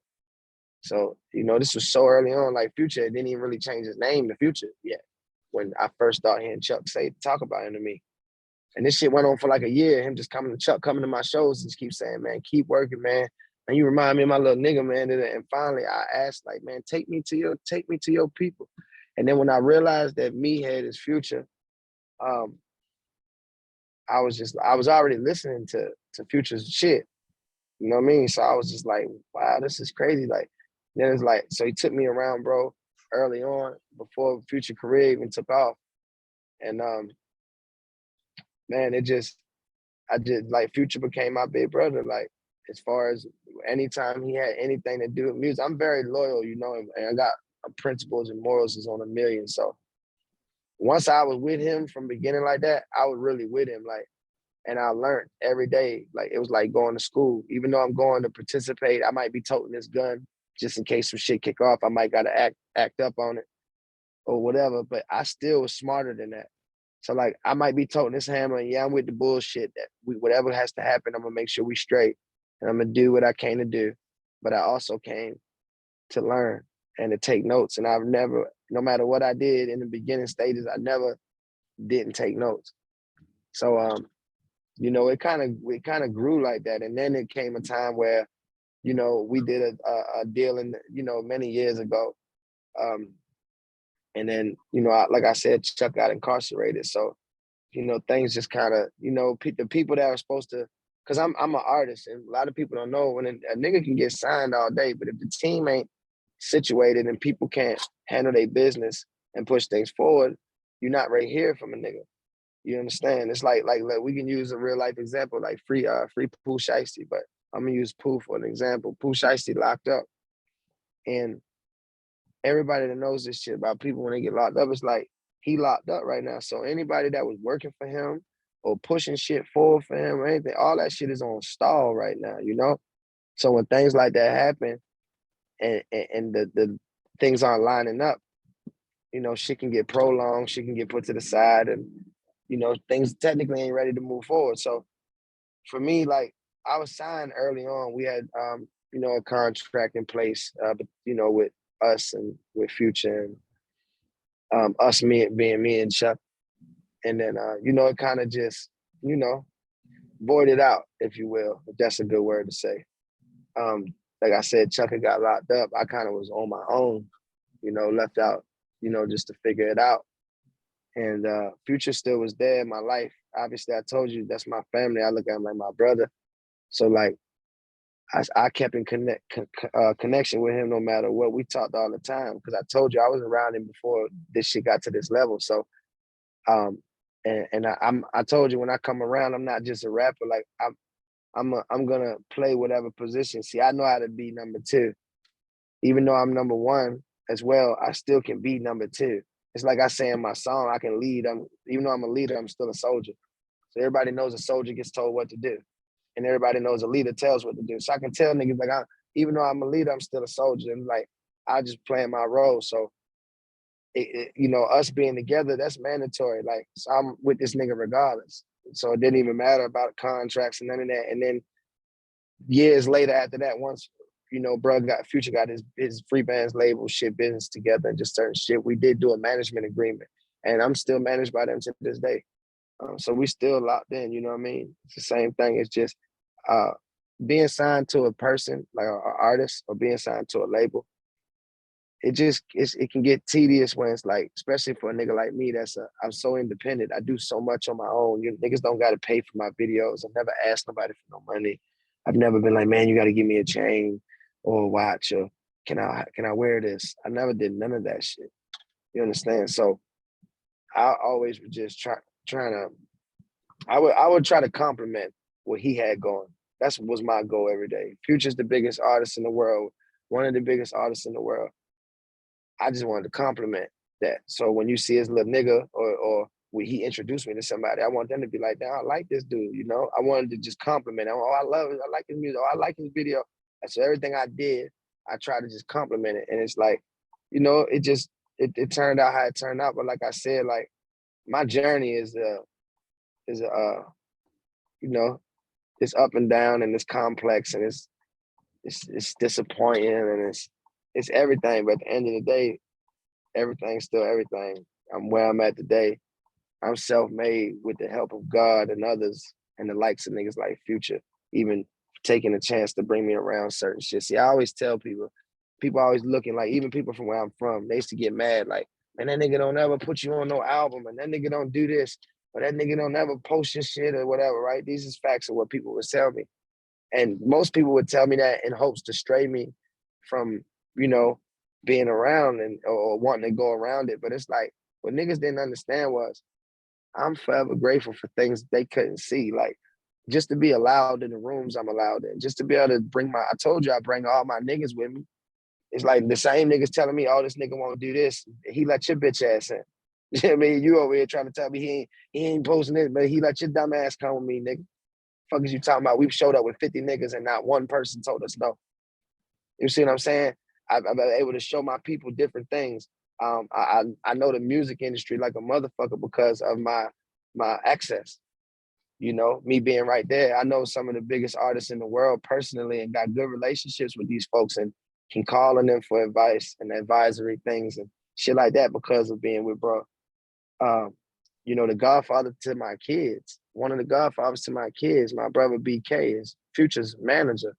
So, this was so early on, like Future didn't even really change his name to Future yet when I first started hearing Chuck talk about him to me. And this shit went on for like a year, him just coming to my shows and just keep saying, man, keep working, man. And you remind me of my little nigga, man. And finally I asked, like, man, take me to your people. And then when I realized that Meathead is Future, I was already listening to Future's shit. You know what I mean? So I was just like, wow, this is crazy. Like, then it's like, so he took me around, bro, early on before Future career even took off. And man, I did like Future became my big brother. Like, as far as anytime he had anything to do with music, I'm very loyal, and I got principles and morals is on a million. So once I was with him from beginning like that, I was really with him. Like, and I learned every day. Like it was like going to school. Even though I'm going to participate, I might be toting this gun just in case some shit kick off. I might gotta act up on it or whatever. But I still was smarter than that. So like I might be toting this hammer, and yeah, I'm with the bullshit that whatever has to happen, I'm gonna make sure we straight, and I'm gonna do what I came to do. But I also came to learn and to take notes. And I've never, no matter what I did in the beginning stages, I never didn't take notes. So you know, it kind of grew like that. And then it came a time where, you know, we did a deal in, you know, many years ago. And then, you know, like I said, Chuck got incarcerated. So, you know, things just kind of, you know, the people that are supposed to, because I'm an artist, and a lot of people don't know when a nigga can get signed all day, but if the team ain't situated and people can't handle their business and push things forward, you're not right here from a nigga. You understand? It's like we can use a real life example, like free Pooh Shiesty, but I'm gonna use Pooh for an example. Pooh Shiesty locked up, and everybody that knows this shit about people when they get locked up, it's like he locked up right now. So anybody that was working for him or pushing shit forward for him or anything, all that shit is on stall right now, you know? So when things like that happen and the things aren't lining up, you know, shit can get prolonged, shit can get put to the side, and you know, things technically ain't ready to move forward. So for me, like I was signed early on. We had you know, a contract in place, but you know, with us and with Future and being me and Chuck. And then you know, it kind of just, you know, voided out, if you will, if that's a good word to say. Like I said, Chuck had got locked up. I kind of was on my own, you know, left out, you know, just to figure it out. And Future still was there in my life. Obviously, I told you that's my family. I look at him like my brother. So like, I kept in connection with him no matter what. We talked all the time because I told you I was around him before this shit got to this level. So, I told you when I come around, I'm not just a rapper. Like I'm gonna play whatever position. See, I know how to be number two, even though I'm number one as well. I still can be number two. It's like I say in my song, I can lead. Even though I'm a leader, I'm still a soldier. So everybody knows a soldier gets told what to do, and everybody knows a leader tells what to do. So I can tell niggas like, even though I'm a leader, I'm still a soldier, and like I just play my role. So you know, us being together, that's mandatory. Like, so I'm with this nigga regardless. So it didn't even matter about contracts and none of that. And then years later, after that, once you know, Future got his Freeband's label, shit business together, and just certain shit, we did do a management agreement, and I'm still managed by them to this day. So we still locked in, you know what I mean? It's the same thing. It's just being signed to a person, like an artist, or being signed to a label. It can get tedious when it's like, especially for a nigga like me, I'm so independent. I do so much on my own. You niggas don't gotta pay for my videos. I've never asked nobody for no money. I've never been like, man, you gotta give me a chain or a watch, or can I wear this? I never did none of that shit. You understand? So I always would just trying to I would try to compliment what he had going. That's was my goal every day. Future's the biggest artist in the world, one of the biggest artists in the world. I just wanted to compliment that. So when you see his little nigga or when he introduced me to somebody, I want them to be like, damn, I like this dude, you know? I wanted to just compliment him. Oh, I love it. I like his music. Oh, I like his video. And so everything I did, I tried to just compliment it. And it's like, you know, it turned out how it turned out. But like I said, like my journey is you know, it's up and down and it's complex and it's disappointing and it's everything. But at the end of the day, everything's still everything. I'm where I'm at today. I'm self-made with the help of God and others and the likes of niggas like Future, even taking a chance to bring me around certain shit. See, I always tell people always looking like, even people from where I'm from, they used to get mad like, man, that nigga don't ever put you on no album, and that nigga don't do this, or that nigga don't ever post your shit or whatever, right? These is facts of what people would tell me. And most people would tell me that in hopes to stray me from, you know, being around and or wanting to go around it. But it's like, what niggas didn't understand was I'm forever grateful for things they couldn't see. Like just to be allowed in the rooms I'm allowed in, just to be able to I told you I bring all my niggas with me. It's like the same niggas telling me, oh, this nigga won't do this. He let your bitch ass in. You know what I mean? You over here trying to tell me he ain't posting this, but he let your dumb ass come with me, nigga. Fuck is you talking about? We've showed up with 50 niggas and not one person told us no. You see what I'm saying? I've been able to show my people different things. I know the music industry like a motherfucker because of my access. You know, me being right there. I know some of the biggest artists in the world personally and got good relationships with these folks and can call on them for advice and advisory things and shit like that because of being with bro. You know, the godfather to my kids, one of the godfathers to my kids, my brother BK is Future's manager.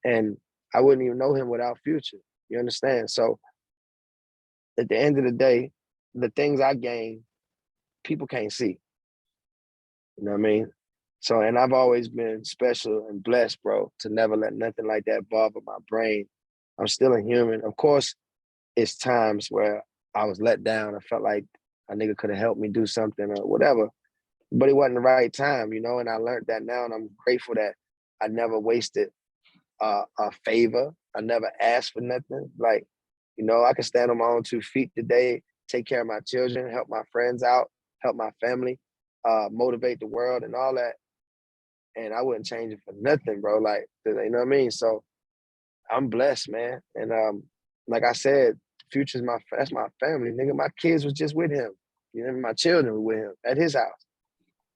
And I wouldn't even know him without Future. You understand? So at the end of the day, the things I gain, people can't see. You know what I mean? So, and I've always been special and blessed, bro, to never let nothing like that bother my brain. I'm still a human. Of course, it's times where I was let down. I felt like a nigga could have helped me do something or whatever, but it wasn't the right time, you know, and I learned that now, and I'm grateful that I never wasted a favor. I never asked for nothing. Like, you know, I can stand on my own 2 feet today, take care of my children, help my friends out, help my family, motivate the world and all that. And I wouldn't change it for nothing, bro. Like, you know what I mean? So I'm blessed, man. And like I said, Future's that's my family, nigga. My kids was just with him. You know, my children were with him at his house.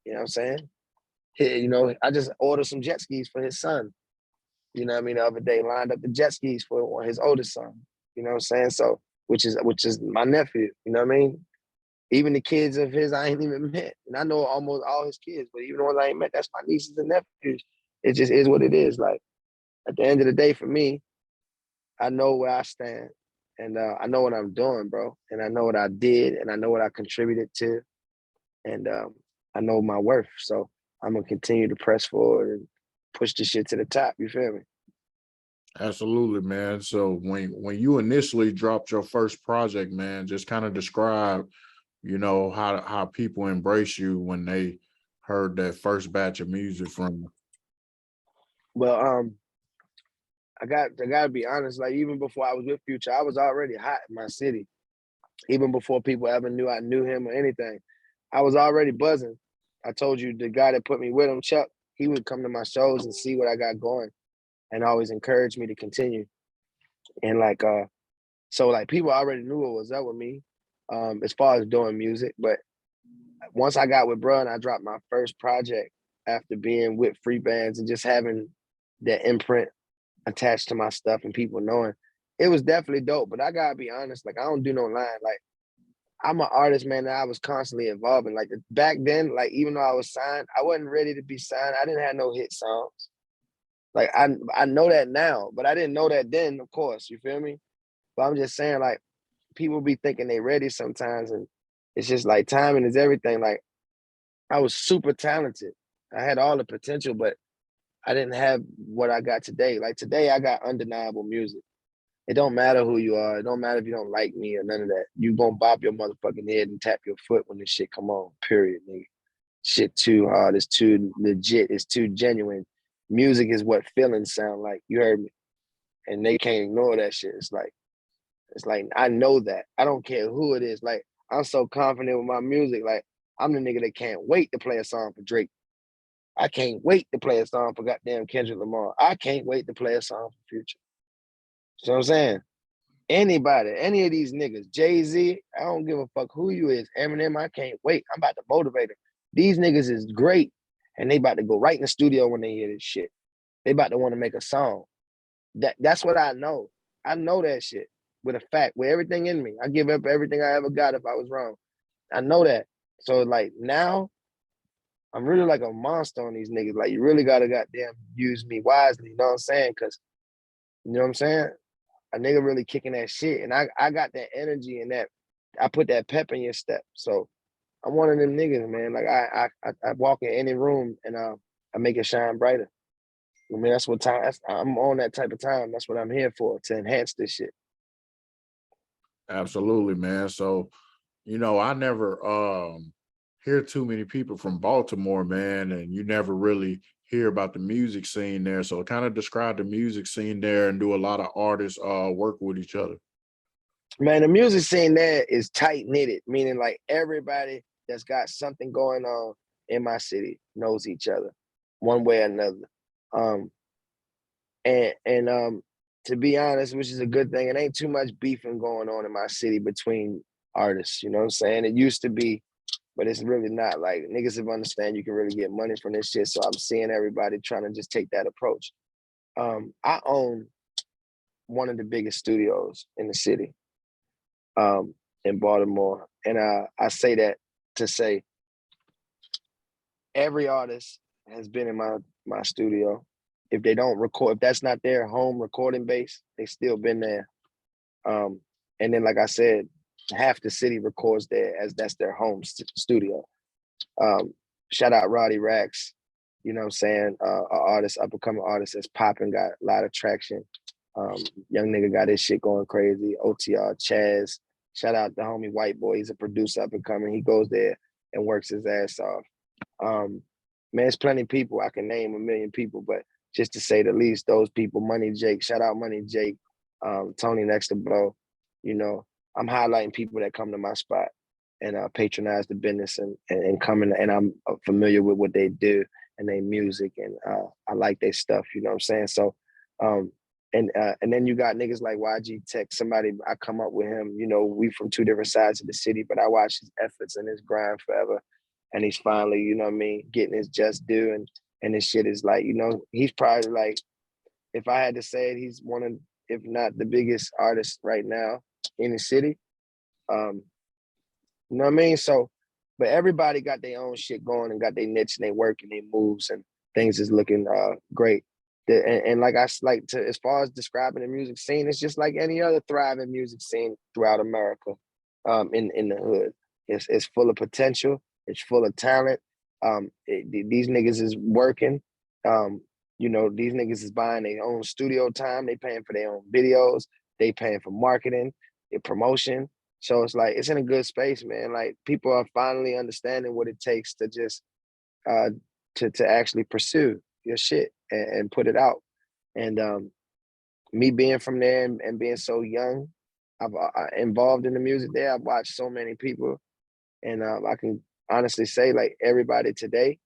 You know what I'm saying? You know, I just ordered some jet skis for his son. You know what I mean? The other day, lined up the jet skis for his oldest son. You know what I'm saying? So, which is my nephew. You know what I mean? Even the kids of his I ain't even met. And I know almost all his kids, but even the ones I ain't met, that's my nieces and nephews. It just is what it is. Like, at the end of the day, for me, I know where I stand. And I know what I'm doing, bro. And I know what I did, and I know what I contributed to. And I know my worth. So I'm going to continue to press forward and push the shit to the top. You feel me? Absolutely, man. So when you initially dropped your first project, man, just kind of describe, you know, how people embrace you when they heard that first batch of music from you. Well, I gotta be honest. Like, even before I was with Future, I was already hot in my city. Even before people ever knew I knew him or anything, I was already buzzing. I told you the guy that put me with him, Chuck, he would come to my shows and see what I got going, and always encourage me to continue. And like, so like people already knew what was up with me, as far as doing music. But once I got with bruh and I dropped my first project after being with Freebands and just having that imprint attached to my stuff and people knowing, it was definitely dope. But I gotta be honest, like, I don't do no line. Like, I'm an artist, man, that I was constantly evolving. Like, back then, like, even though I was signed, I wasn't ready to be signed. I didn't have no hit songs. Like, I know that now, but I didn't know that then, of course. You feel me? But I'm just saying, like, people be thinking they ready sometimes, and it's just like timing is everything. Like, I was super talented. I had all the potential, but I didn't have what I got today. Like, today, I got undeniable music. It don't matter who you are. It don't matter if you don't like me or none of that. You gonna bop your motherfucking head and tap your foot when this shit come on, period, nigga. Shit too hard. It's too legit. It's too genuine. Music is what feelings sound like. You heard me. And they can't ignore that shit. It's like, I know that. I don't care who it is. Like, I'm so confident with my music. Like, I'm the nigga that can't wait to play a song for Drake. I can't wait to play a song for goddamn Kendrick Lamar. I can't wait to play a song for Future. You know what I'm saying? Anybody, any of these niggas, Jay-Z, I don't give a fuck who you is. Eminem, I can't wait. I'm about to motivate them. These niggas is great, and they about to go right in the studio when they hear this shit. They about to want to make a song. That's what I know. I know that shit with a fact, with everything in me. I give up everything I ever got if I was wrong. I know that. So, like, now, I'm really like a monster on these niggas. Like, you really gotta goddamn use me wisely, you know what I'm saying? Because, you know what I'm saying? A nigga really kicking that shit. And I got that energy and that, I put that pep in your step. So I'm one of them niggas, man. Like, I walk in any room and I make it shine brighter. I mean, that's what time, I'm on that type of time. That's what I'm here for, to enhance this shit. Absolutely, man. So, you know, I never hear too many people from Baltimore, man, and you never really hear about the music scene there. So kind of describe the music scene there, and do a lot of artists work with each other? Man, the music scene there is tight knitted, meaning like everybody that's got something going on in my city knows each other, one way or another. Um, and to be honest, which is a good thing, it ain't too much beefing going on in my city between artists. You know what I'm saying? It used to be, but it's really not. Like niggas have understand you can really get money from this shit. So I'm seeing everybody trying to just take that approach. I own one of the biggest studios in the city, in Baltimore, and I say that to say every artist has been in my studio. If they don't record, if that's not their home recording base, they still been there. And then, like I said, half the city records there as that's their home studio. Shout out Roddy Rax, you know what I'm saying? An artist, up and coming artist that's popping, got a lot of traction. Young nigga got his shit going crazy. OTR, Chaz. Shout out the homie White Boy. He's a producer up and coming. He goes there and works his ass off. Man, there's plenty of people. I can name a million people, but just to say the least, those people, Money Jake, shout out Money Jake, Tony Next to Blow. You know, I'm highlighting people that come to my spot and patronize the business and come in, and I'm familiar with what they do and their music, and I like their stuff, you know what I'm saying? So, and then you got niggas like YG Tech, somebody, I come up with him, you know, we from two different sides of the city, but I watch his efforts and his grind forever. And he's finally, you know what I mean, getting his just due. And this shit is like, you know, he's probably like, if I had to say it, he's one of, if not the biggest artist right now in the city. You know what I mean? So, but everybody got their own shit going and got their niche and they work and they moves and things is looking great. And like I like to, as far as describing the music scene, it's just like any other thriving music scene throughout America, in the hood. It's full of potential. It's full of talent. These niggas is working. You know, these niggas is buying their own studio time. They paying for their own videos. They paying for marketing, their promotion. So it's like, it's in a good space, man. Like people are finally understanding what it takes to just, to actually pursue your shit and put it out. And me being from there and being so young, I've involved in the music there. I've watched so many people, and I can honestly say like everybody today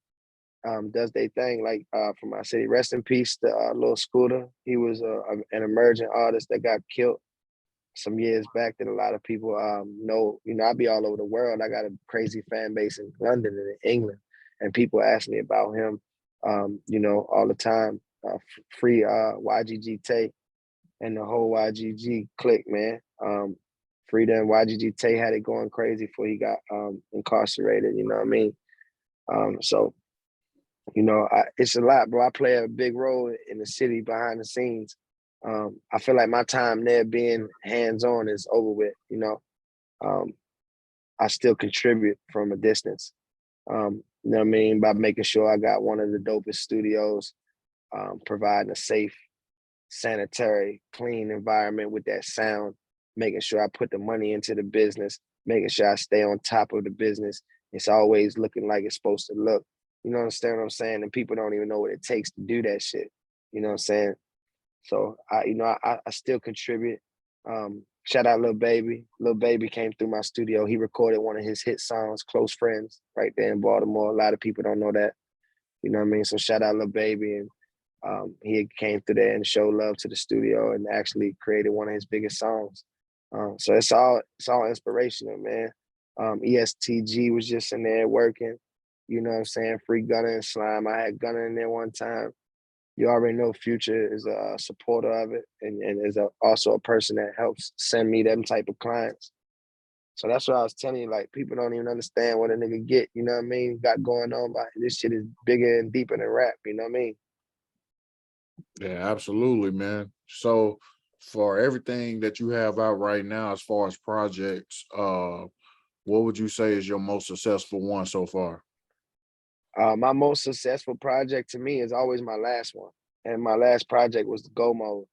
does their thing. Like from my city, rest in peace to Lil Scooter. He was an emerging artist that got killed some years back that a lot of people know. You know, I be all over the world. I got a crazy fan base in London and in England, and people ask me about him, you know, all the time. Free YGG Tay and the whole YGG clique, man. Frida and YGG Tay had it going crazy before he got incarcerated, you know what I mean? So, you know, it's a lot, bro. I play a big role in the city behind the scenes. I feel like my time there being hands-on is over with, you know. I still contribute from a distance, you know what I mean? By making sure I got one of the dopest studios, providing a safe, sanitary, clean environment with that sound, making sure I put the money into the business, making sure I stay on top of the business. It's always looking like it's supposed to look. You know what I'm saying? And people don't even know what it takes to do that shit. You know what I'm saying? So I still contribute. Shout out Lil Baby. Lil Baby came through my studio. He recorded one of his hit songs, Close Friends, right there in Baltimore. A lot of people don't know that. You know what I mean? So shout out Lil Baby. And he came through there and showed love to the studio and actually created one of his biggest songs. So it's all inspirational, man. ESTG was just in there working. You know what I'm saying? Free Gunner and Slime. I had Gunner in there one time. You already know Future is a supporter of it and is also a person that helps send me them type of clients. So that's what I was telling you, like, people don't even understand what a nigga get, you know what I mean, got going on, but this shit is bigger and deeper than rap, you know what I mean? Yeah, absolutely, man. So for everything that you have out right now as far as projects, what would you say is your most successful one so far? My most successful project to me is always my last one. And my last project was the Go Mode.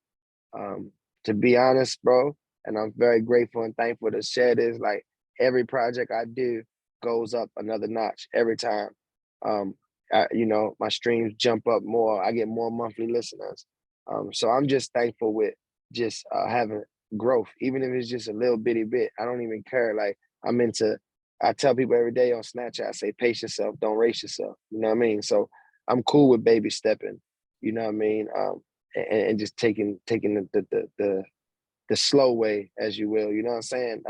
To be honest, bro, and I'm very grateful and thankful to share this, like every project I do goes up another notch every time. you know, my streams jump up more. I get more monthly listeners. So I'm just thankful with just having growth, even if it's just a little bitty bit. I don't even care. Like I'm into. I tell people every day on Snapchat, I say, pace yourself, don't race yourself. You know what I mean? So I'm cool with baby stepping. You know what I mean? And just taking the slow way, as you will. You know what I'm saying?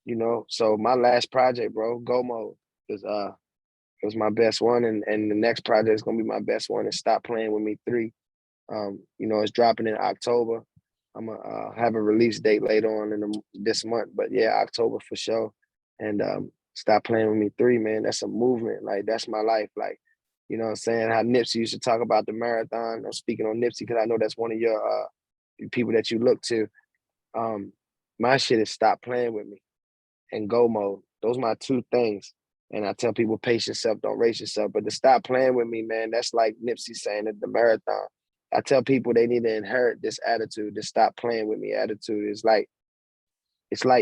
You know. So my last project, bro, Go Mode, was my best one, and the next project is gonna be my best one. Is Stop Playing With Me 3. You know, it's dropping in October. I'm gonna have a release date later on this month, but yeah, October for sure. And Stop Playing With Me 3, man. That's a movement. Like that's my life. Like, you know what I'm saying? How Nipsey used to talk about the marathon. I'm speaking on Nipsey because I know that's one of your people that you look to. My shit is Stop Playing With Me and Go Mode. Those are my two things. And I tell people, pace yourself, don't race yourself. But to stop playing with me, man, that's like Nipsey saying at the marathon. I tell people they need to inherit this attitude, to stop playing with me attitude. It's like,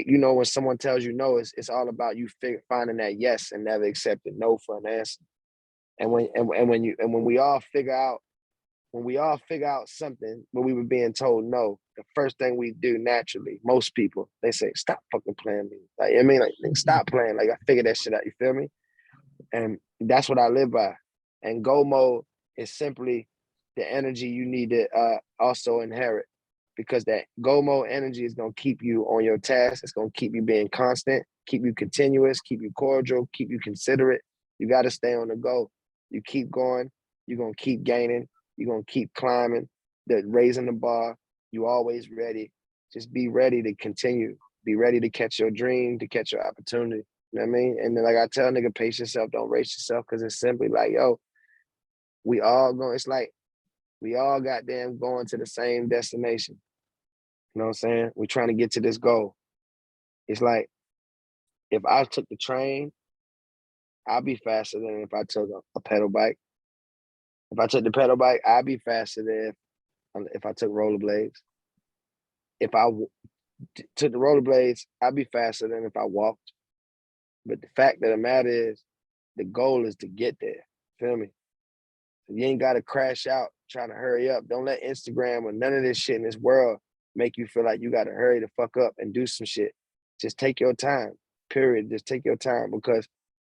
you know, when someone tells you no, it's all about you finding that yes and never accepting no for an answer. And when we all figure out something when we were being told no, the first thing we do naturally, most people, they say, stop fucking playing me. Like, I mean, like, stop playing. Like, I figured that shit out, you feel me? And that's what I live by. And Go Mode is simply the energy you need to also inherit, because that Go Mode energy is going to keep you on your task. It's going to keep you being constant, keep you continuous, keep you cordial, keep you considerate. You got to stay on the go. You keep going, you're going to keep gaining. You're going to keep climbing, raising the bar. You always ready. Just be ready to continue. Be ready to catch your dream, to catch your opportunity. You know what I mean? And then, like I tell nigga, pace yourself, don't race yourself, because it's simply like, yo, it's like we all goddamn going to the same destination. You know what I'm saying? We're trying to get to this goal. It's like, if I took the train, I'd be faster than if I took a pedal bike. If I took the pedal bike, I'd be faster than if I took rollerblades. If I took the rollerblades, I'd be faster than if I walked. But the fact of the matter is, the goal is to get there. Feel me? So you ain't got to crash out trying to hurry up. Don't let Instagram or none of this shit in this world make you feel like you got to hurry the fuck up and do some shit. Just take your time, period. Just take your time, because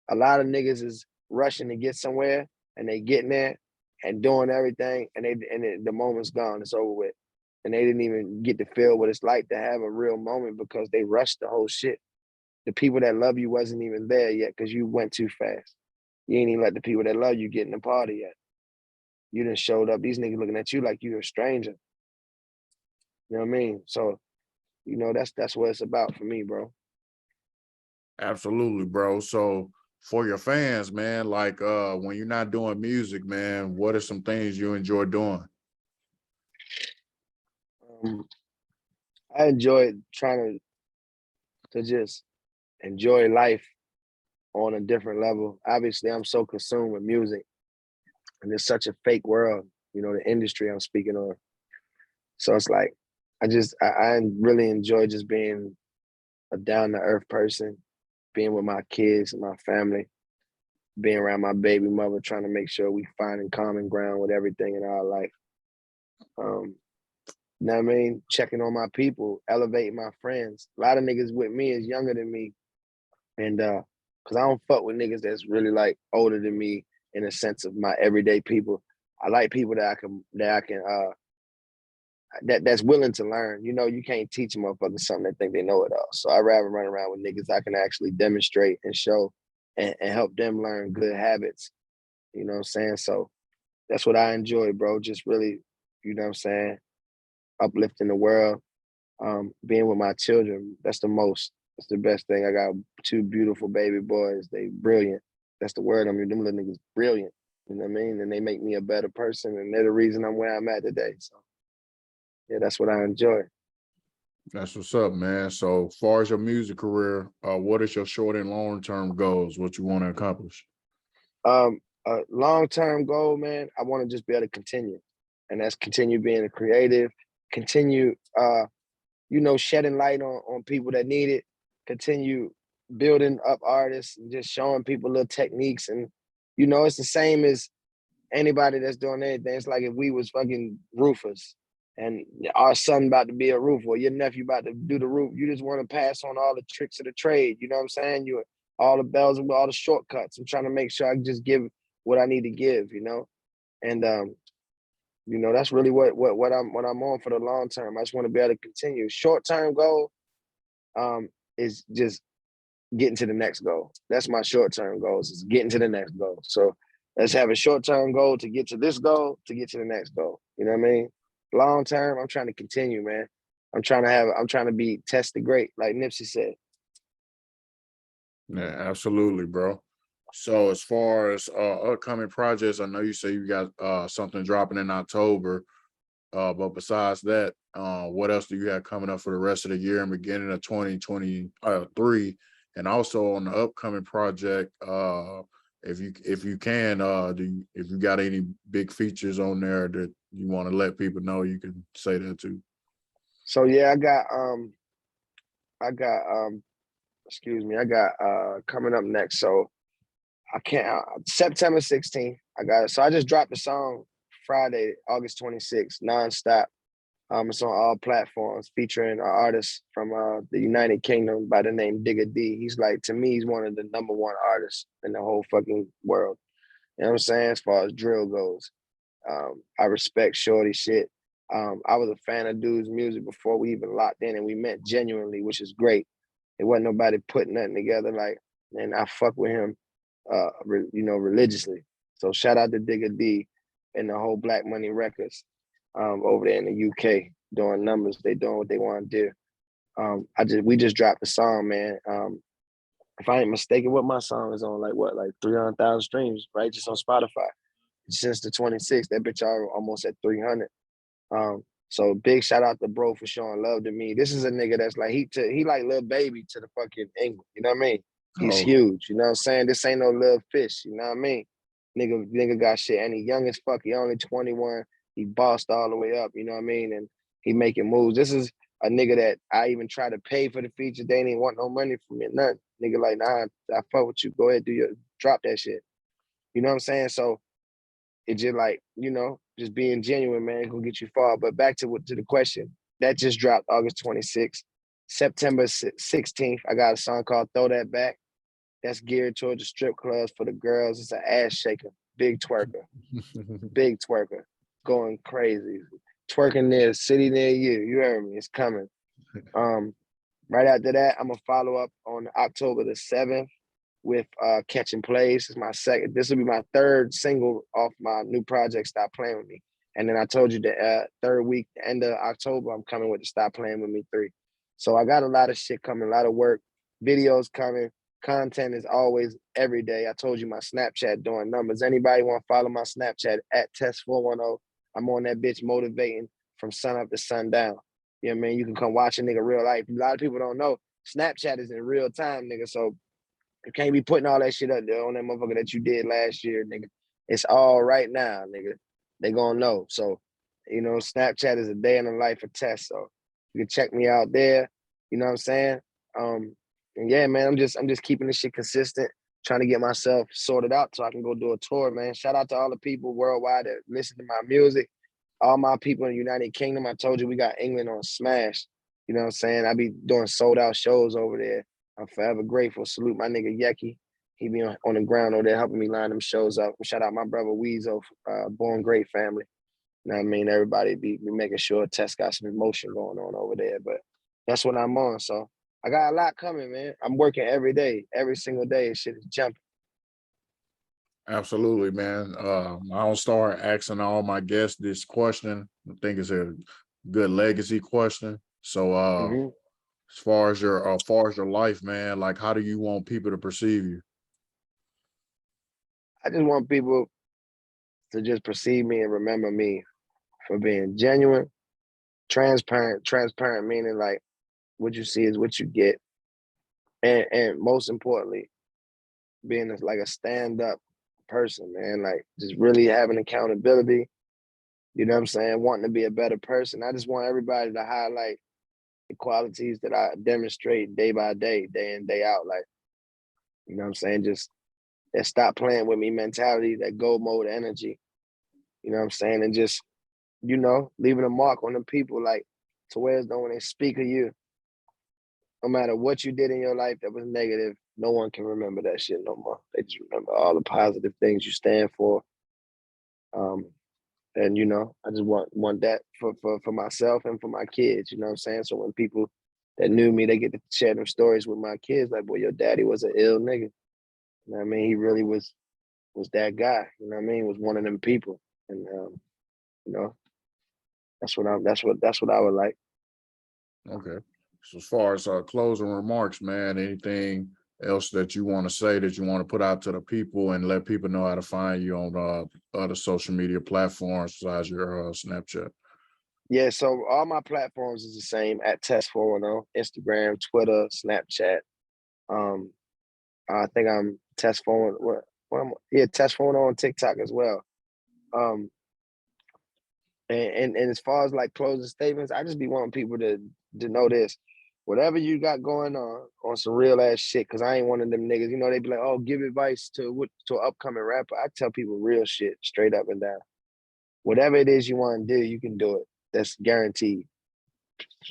a lot of niggas is rushing to get somewhere, and they getting there and doing everything, and the moment's gone. It's over with. And they didn't even get to feel what it's like to have a real moment, because they rushed the whole shit. The people that love you wasn't even there yet because you went too fast. You ain't even let the people that love you get in the party yet. You done showed up. These niggas looking at you like you're a stranger. You know what I mean? So, you know, that's what it's about for me, bro. Absolutely, bro. So for your fans, man, like when you're not doing music, man, what are some things you enjoy doing? I enjoy trying to just enjoy life on a different level. Obviously, I'm so consumed with music, and it's such a fake world, you know, the industry I'm speaking on. So it's like, I really enjoy just being a down-to-earth person, being with my kids and my family, being around my baby mother, trying to make sure we finding common ground with everything in our life. You know what I mean? Checking on my people, elevating my friends. A lot of niggas with me is younger than me. And cause I don't fuck with niggas that's really like older than me in a sense of my everyday people. I like people that's willing to learn. You know, you can't teach a motherfucker something that think they know it all. So I'd rather run around with niggas I can actually demonstrate and show and help them learn good habits. You know what I'm saying? So that's what I enjoy, bro. Just really, you know what I'm saying, uplifting the world. Being with my children, that's the best thing. I got two beautiful baby boys. They brilliant. That's the word. I mean, them little niggas brilliant. You know what I mean? And they make me a better person, and they're the reason I'm where I'm at today. So yeah, that's what I enjoy. That's what's up, man. So far as your music career, what is your short and long-term goals? What you want to accomplish? A long-term goal, man, I want to just be able to continue. And that's continue being a creative, continue you know, shedding light on people that need it, continue building up artists and just showing people little techniques and you know, it's the same as anybody that's doing anything. It's like if we was fucking roofers and our son about to be a roofer, or your nephew about to do the roof, you just want to pass on all the tricks of the trade. You know what I'm saying? You all the bells and all the shortcuts. I'm trying to make sure I just give what I need to give, you know? And you know, that's really what I'm on for the long term. I just want to be able to continue. Short term goal is just getting to the next goal. That's my short term goals, is getting to the next goal. So let's have a short term goal to get to this goal, to get to the next goal. You know what I mean? Long term, I'm trying to continue, man. I'm trying to be tested great, like Nipsey said. Yeah, absolutely, bro. So as far as upcoming projects, I know you say you got something dropping in October. But besides that, what else do you have coming up for the rest of the year and beginning of 2023? And also on the upcoming project, if you can, if you got any big features on there that you want to let people know, you can say that too. So yeah, I got coming up next. So I can't September 16th. I got it. So I just dropped the song Friday, August 26th, nonstop. It's on all platforms, featuring an artist from the United Kingdom by the name Digga D. He's like, to me, he's one of the #1 artists in the whole fucking world. You know what I'm saying? As far as drill goes. I respect Shorty shit. I was a fan of dude's music before we even locked in, and we met genuinely, which is great. It wasn't nobody putting nothing together, like, and I fuck with him, you know, religiously. So shout out to Digga D and the whole Black Money Records over there in the UK doing numbers. They doing what they want to do. We just dropped the song, man. If I ain't mistaken, what my song is on, like 300,000 streams, right? Just on Spotify. Since the 26th, that bitch almost at 300. So big shout out to bro for showing love to me. This is a nigga that's like, he like little baby to the fucking England. You know what I mean? He's Oh, huge. You know what I'm saying? This ain't no little fish. You know what I mean? Nigga got shit, and he young as fuck. He only 21. He bossed all the way up. You know what I mean? And he making moves. This is a nigga that I even try to pay for the feature. They ain't want no money from me, nothing. Nigga like, nah, I fuck with you. Go ahead, drop that shit. You know what I'm saying? So it just like, you know, just being genuine, man, gonna get you far. But back to the question, that just dropped August 26th. September 16th, I got a song called Throw That Back. That's geared towards the strip clubs for the girls. It's an ass shaker, big twerker, going crazy. Twerking near a city near you. You heard me, it's coming. Right after that, I'm gonna follow up on October the 7th with Catching Plays. This will be my third single off my new project, Stop Playing With Me. And then I told you the third week, the end of October, I'm coming with the Stop Playing With Me 3. So I got a lot of shit coming, a lot of work, videos coming. Content is always every day. I told you my Snapchat doing numbers. Anybody want to follow my Snapchat at Test410? I'm on that bitch motivating from sun up to sundown. You know what I mean? You can come watch a nigga real life. A lot of people don't know Snapchat is in real time, nigga. So you can't be putting all that shit up there on that motherfucker that you did last year, nigga. It's all right now, nigga. They gonna know. So, you know, Snapchat is a day in the life of Test. So you can check me out there. You know what I'm saying? And yeah, man, I'm just keeping this shit consistent, trying to get myself sorted out so I can go do a tour, man. Shout out to all the people worldwide that listen to my music. All my people in the United Kingdom. I told you we got England on Smash. You know what I'm saying? I be doing sold out shows over there. I'm forever grateful. Salute my nigga Yeki. He be on the ground over there helping me line them shows up. Shout out my brother Weezo, Born Great family. You know what I mean? Everybody be making sure Tess got some emotion going on over there. But that's what I'm on. So I got a lot coming, man. I'm working every day, every single day. Shit is jumping. absolutely, man. I'll start asking all my guests this question. I think it's a good legacy question. So, Mm-hmm. as far as your life, man, like how do you want people to perceive you? I just want people to just perceive me and remember me for being genuine, transparent meaning like what you see is what you get. And most importantly, being like a stand-up person, man, like just really having accountability, you know what I'm saying? Wanting to be a better person. I just want everybody to highlight the qualities that I demonstrate day by day, day in, day out. Like, you know what I'm saying? Just that stop playing with me mentality, that go mode energy. You know what I'm saying? And just, leaving a mark on the people, like, to where it's when they speak of you, no matter what you did in your life that was negative, no one can remember that shit no more. They just remember all the positive things you stand for. And I just want that for myself and for my kids. You know what I'm saying? So when people that knew me, they get to share them stories with my kids. Like, boy, your daddy was an ill nigga. You know what I mean? He really was that guy. You know what I mean? Was one of them people. And that's what I would like. Okay. So as far as closing remarks, man, anything else that you want to say that you want to put out to the people and let people know how to find you on other social media platforms besides your Snapchat? Yeah, so all my platforms is the same at Test410, Instagram, Twitter, Snapchat. I think I'm Test410 on TikTok as well. And as far as like closing statements, I just be wanting people to know this. Whatever you got going on some real ass shit, because I ain't one of them niggas. They be like, oh, give advice to an upcoming rapper. I tell people real shit, straight up and down. Whatever it is you want to do, you can do it. That's guaranteed.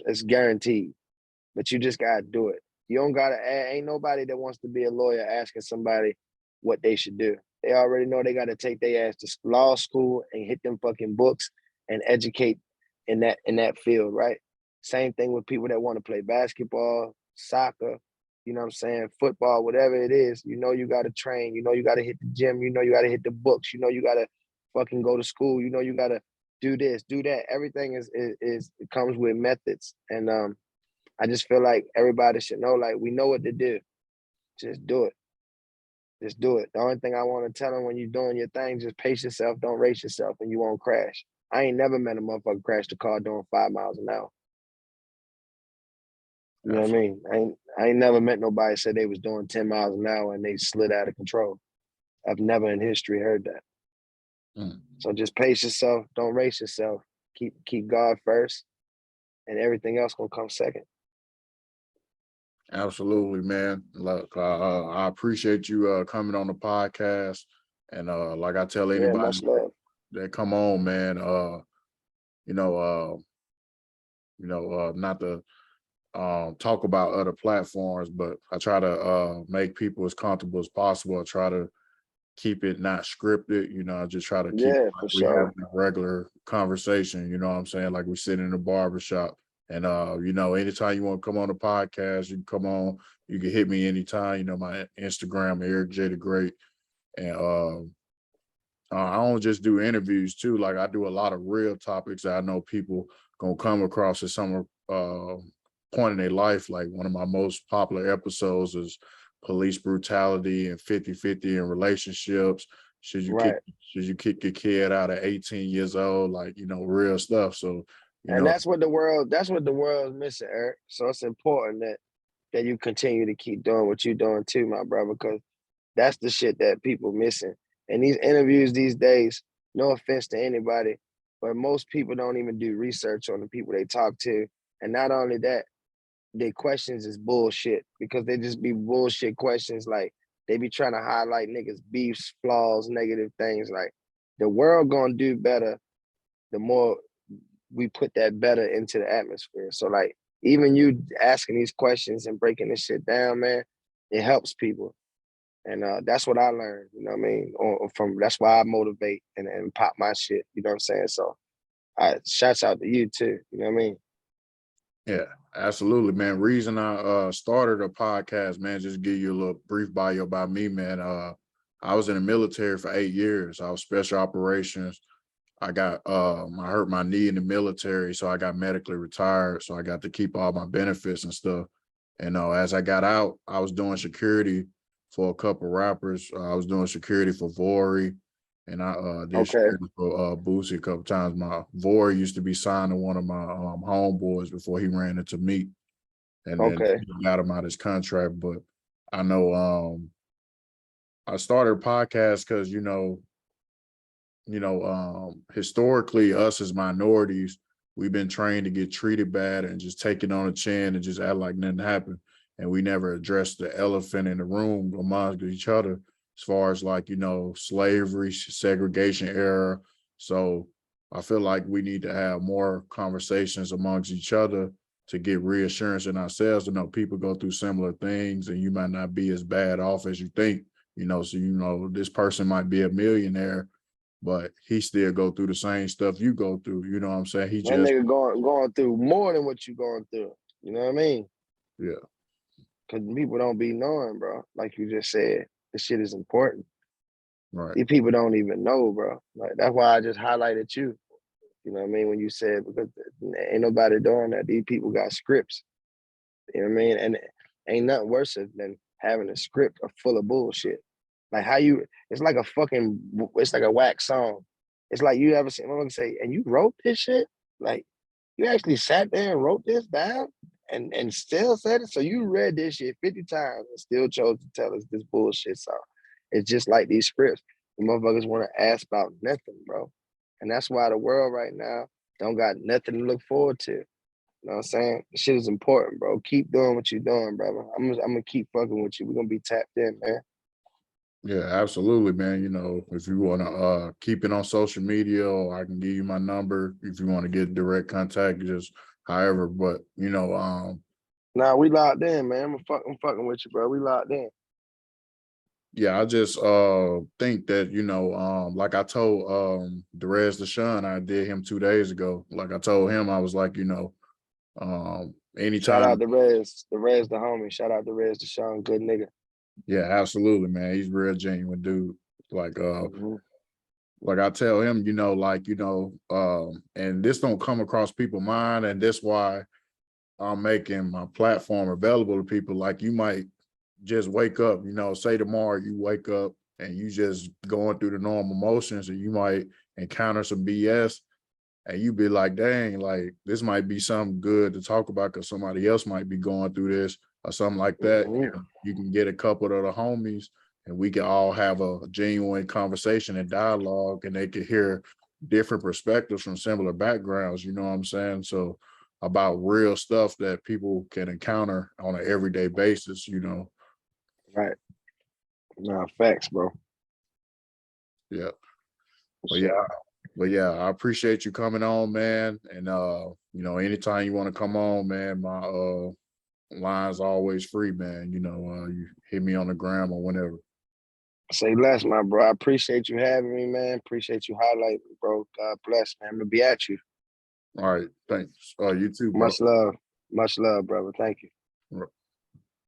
It's guaranteed. But you just gotta do it. You don't gotta ain't nobody that wants to be a lawyer asking somebody what they should do. They already know they gotta take their ass to law school and hit them fucking books and educate in that field, right? Same thing with people that want to play basketball, soccer, you know what I'm saying, football, whatever it is, you gotta train, you gotta hit the gym, you gotta hit the books, you gotta fucking go to school, you gotta do this, do that. Everything is it comes with methods. And I just feel like everybody should know, like, we know what to do. Just do it. Just do it. The only thing I want to tell them when you're doing your thing, just pace yourself, don't race yourself, and you won't crash. I ain't never met a motherfucker crash the car doing 5 miles an hour. You know what I mean? I ain't never met nobody say they was doing 10 miles an hour and they slid out of control. I've never in history heard that. So just pace yourself, don't race yourself. Keep God first, and everything else gonna come second. Absolutely, man. Look, I appreciate you coming on the podcast. And like I tell Yeah, anybody much love. that come on, man, not to talk about other platforms, but I try to make people as comfortable as possible. I try to keep it not scripted, I just try to keep Yeah, like for we sure. having a regular conversation, you know what I'm saying? Like we sit in the barbershop. And anytime you want to come on the podcast, you can come on, you can hit me anytime. My Instagram, Eric J the Great. And I don't just do interviews too. Like I do a lot of real topics that I know people gonna come across at some point in their life. Like one of my most popular episodes is police brutality and 50-50 in relationships. Should you Right. kick your kid out at 18 years old? Like, real stuff. So, And that's what the world's missing, Eric. So it's important that you continue to keep doing what you're doing too, my brother, because that's the shit that people missing. And these interviews these days, no offense to anybody, but most people don't even do research on the people they talk to. And not only that, their questions is bullshit, because they just be bullshit questions. Like they be trying to highlight niggas' beefs, flaws, negative things. Like the world gonna do better the more we put that better into the atmosphere. So like even you asking these questions and breaking this shit down, man, it helps people. And that's what I learned, you know what I mean? That's why I motivate and pop my shit, you know what I'm saying? So shouts out to you too, you know what I mean? Yeah, absolutely, man. Reason I started a podcast, man, just give you a little brief bio about me, man. I was in the military for 8 years. I was special operations. I hurt my knee in the military, so I got medically retired. So I got to keep all my benefits and stuff. And as I got out, I was doing security for a couple rappers. I was doing security for Vori, and I did Okay. security for Boosie a couple times. My Vori used to be signed to one of my homeboys before he ran into me, and then Okay. he got him out his contract. But I know I started a podcast because historically, us as minorities, we've been trained to get treated bad and just take it on the chin and just act like nothing happened. And we never addressed the elephant in the room among each other. as far as like, you know, slavery, segregation era. So I feel like we need to have more conversations amongst each other to get reassurance in ourselves to know people go through similar things and you might not be as bad off as you think, you know, so, you know, this person might be a millionaire, but he still go through the same stuff you go through. You know what I'm saying? He That just, nigga going through more than what you going through. You know what I mean? yeah, Because people don't be knowing, bro. Like you just said, this shit is important. right. These people don't even know, bro. Like that's why I just highlighted you. You know what I mean? When you said, because ain't nobody doing that. These people got scripts. You know what I mean? And ain't nothing worse than having a script full of bullshit. Like how you, it's like a fucking, it's like a whack song. It's like you ever seen someone say, and you wrote this shit? Like you actually sat there and wrote this down and still said it? So you read this shit 50 times and still chose to tell us this bullshit song. It's just like these scripts. The motherfuckers want to ask about nothing, bro. And that's why the world right now don't got nothing to look forward to. You know what I'm saying? This shit is important, bro. Keep doing what you're doing, brother. I'm gonna keep fucking with you. We're gonna be tapped in, man. Yeah, absolutely, man. You know, if you want to keep it on social media, or I can give you my number if you want to get direct contact, just however. But you know, Nah, we locked in, man. I'm fucking with you, bro. We locked in. yeah, I just think that, you know, like I told Derez Deshaun, I did him 2 days ago. Like I told him, I was like, you know, Shout out anytime, to Rez. The Rez, the homie. Shout out to Rez, the Sean. Good nigga. yeah, absolutely, man. He's a real genuine dude. Like Mm-hmm. like I tell him, you know, like, you know, and this don't come across people's mind, and that's why I'm making my platform available to people. Like you might just wake up, you know, say tomorrow you wake up and you just going through the normal motions and you might encounter some BS and you be like, dang, like this might be something good to talk about because somebody else might be going through this or something like that. Mm-hmm. You can get a couple of the homies and we can all have a genuine conversation and dialogue and they can hear different perspectives from similar backgrounds, you know what I'm saying? So about real stuff that people can encounter on an everyday basis, you know. Right. Nah, facts, bro. Yeah. For But yeah, sure. I appreciate you coming on, man. And you know, anytime you want to come on, man, my line's always free, man. You know, you hit me on the gram or whenever. Say less, my bro. I appreciate you having me, man. Appreciate you highlighting, bro. God bless, man. I'm gonna be at you. All right, thanks. You too, bro. Much love. Much love, brother. Thank you.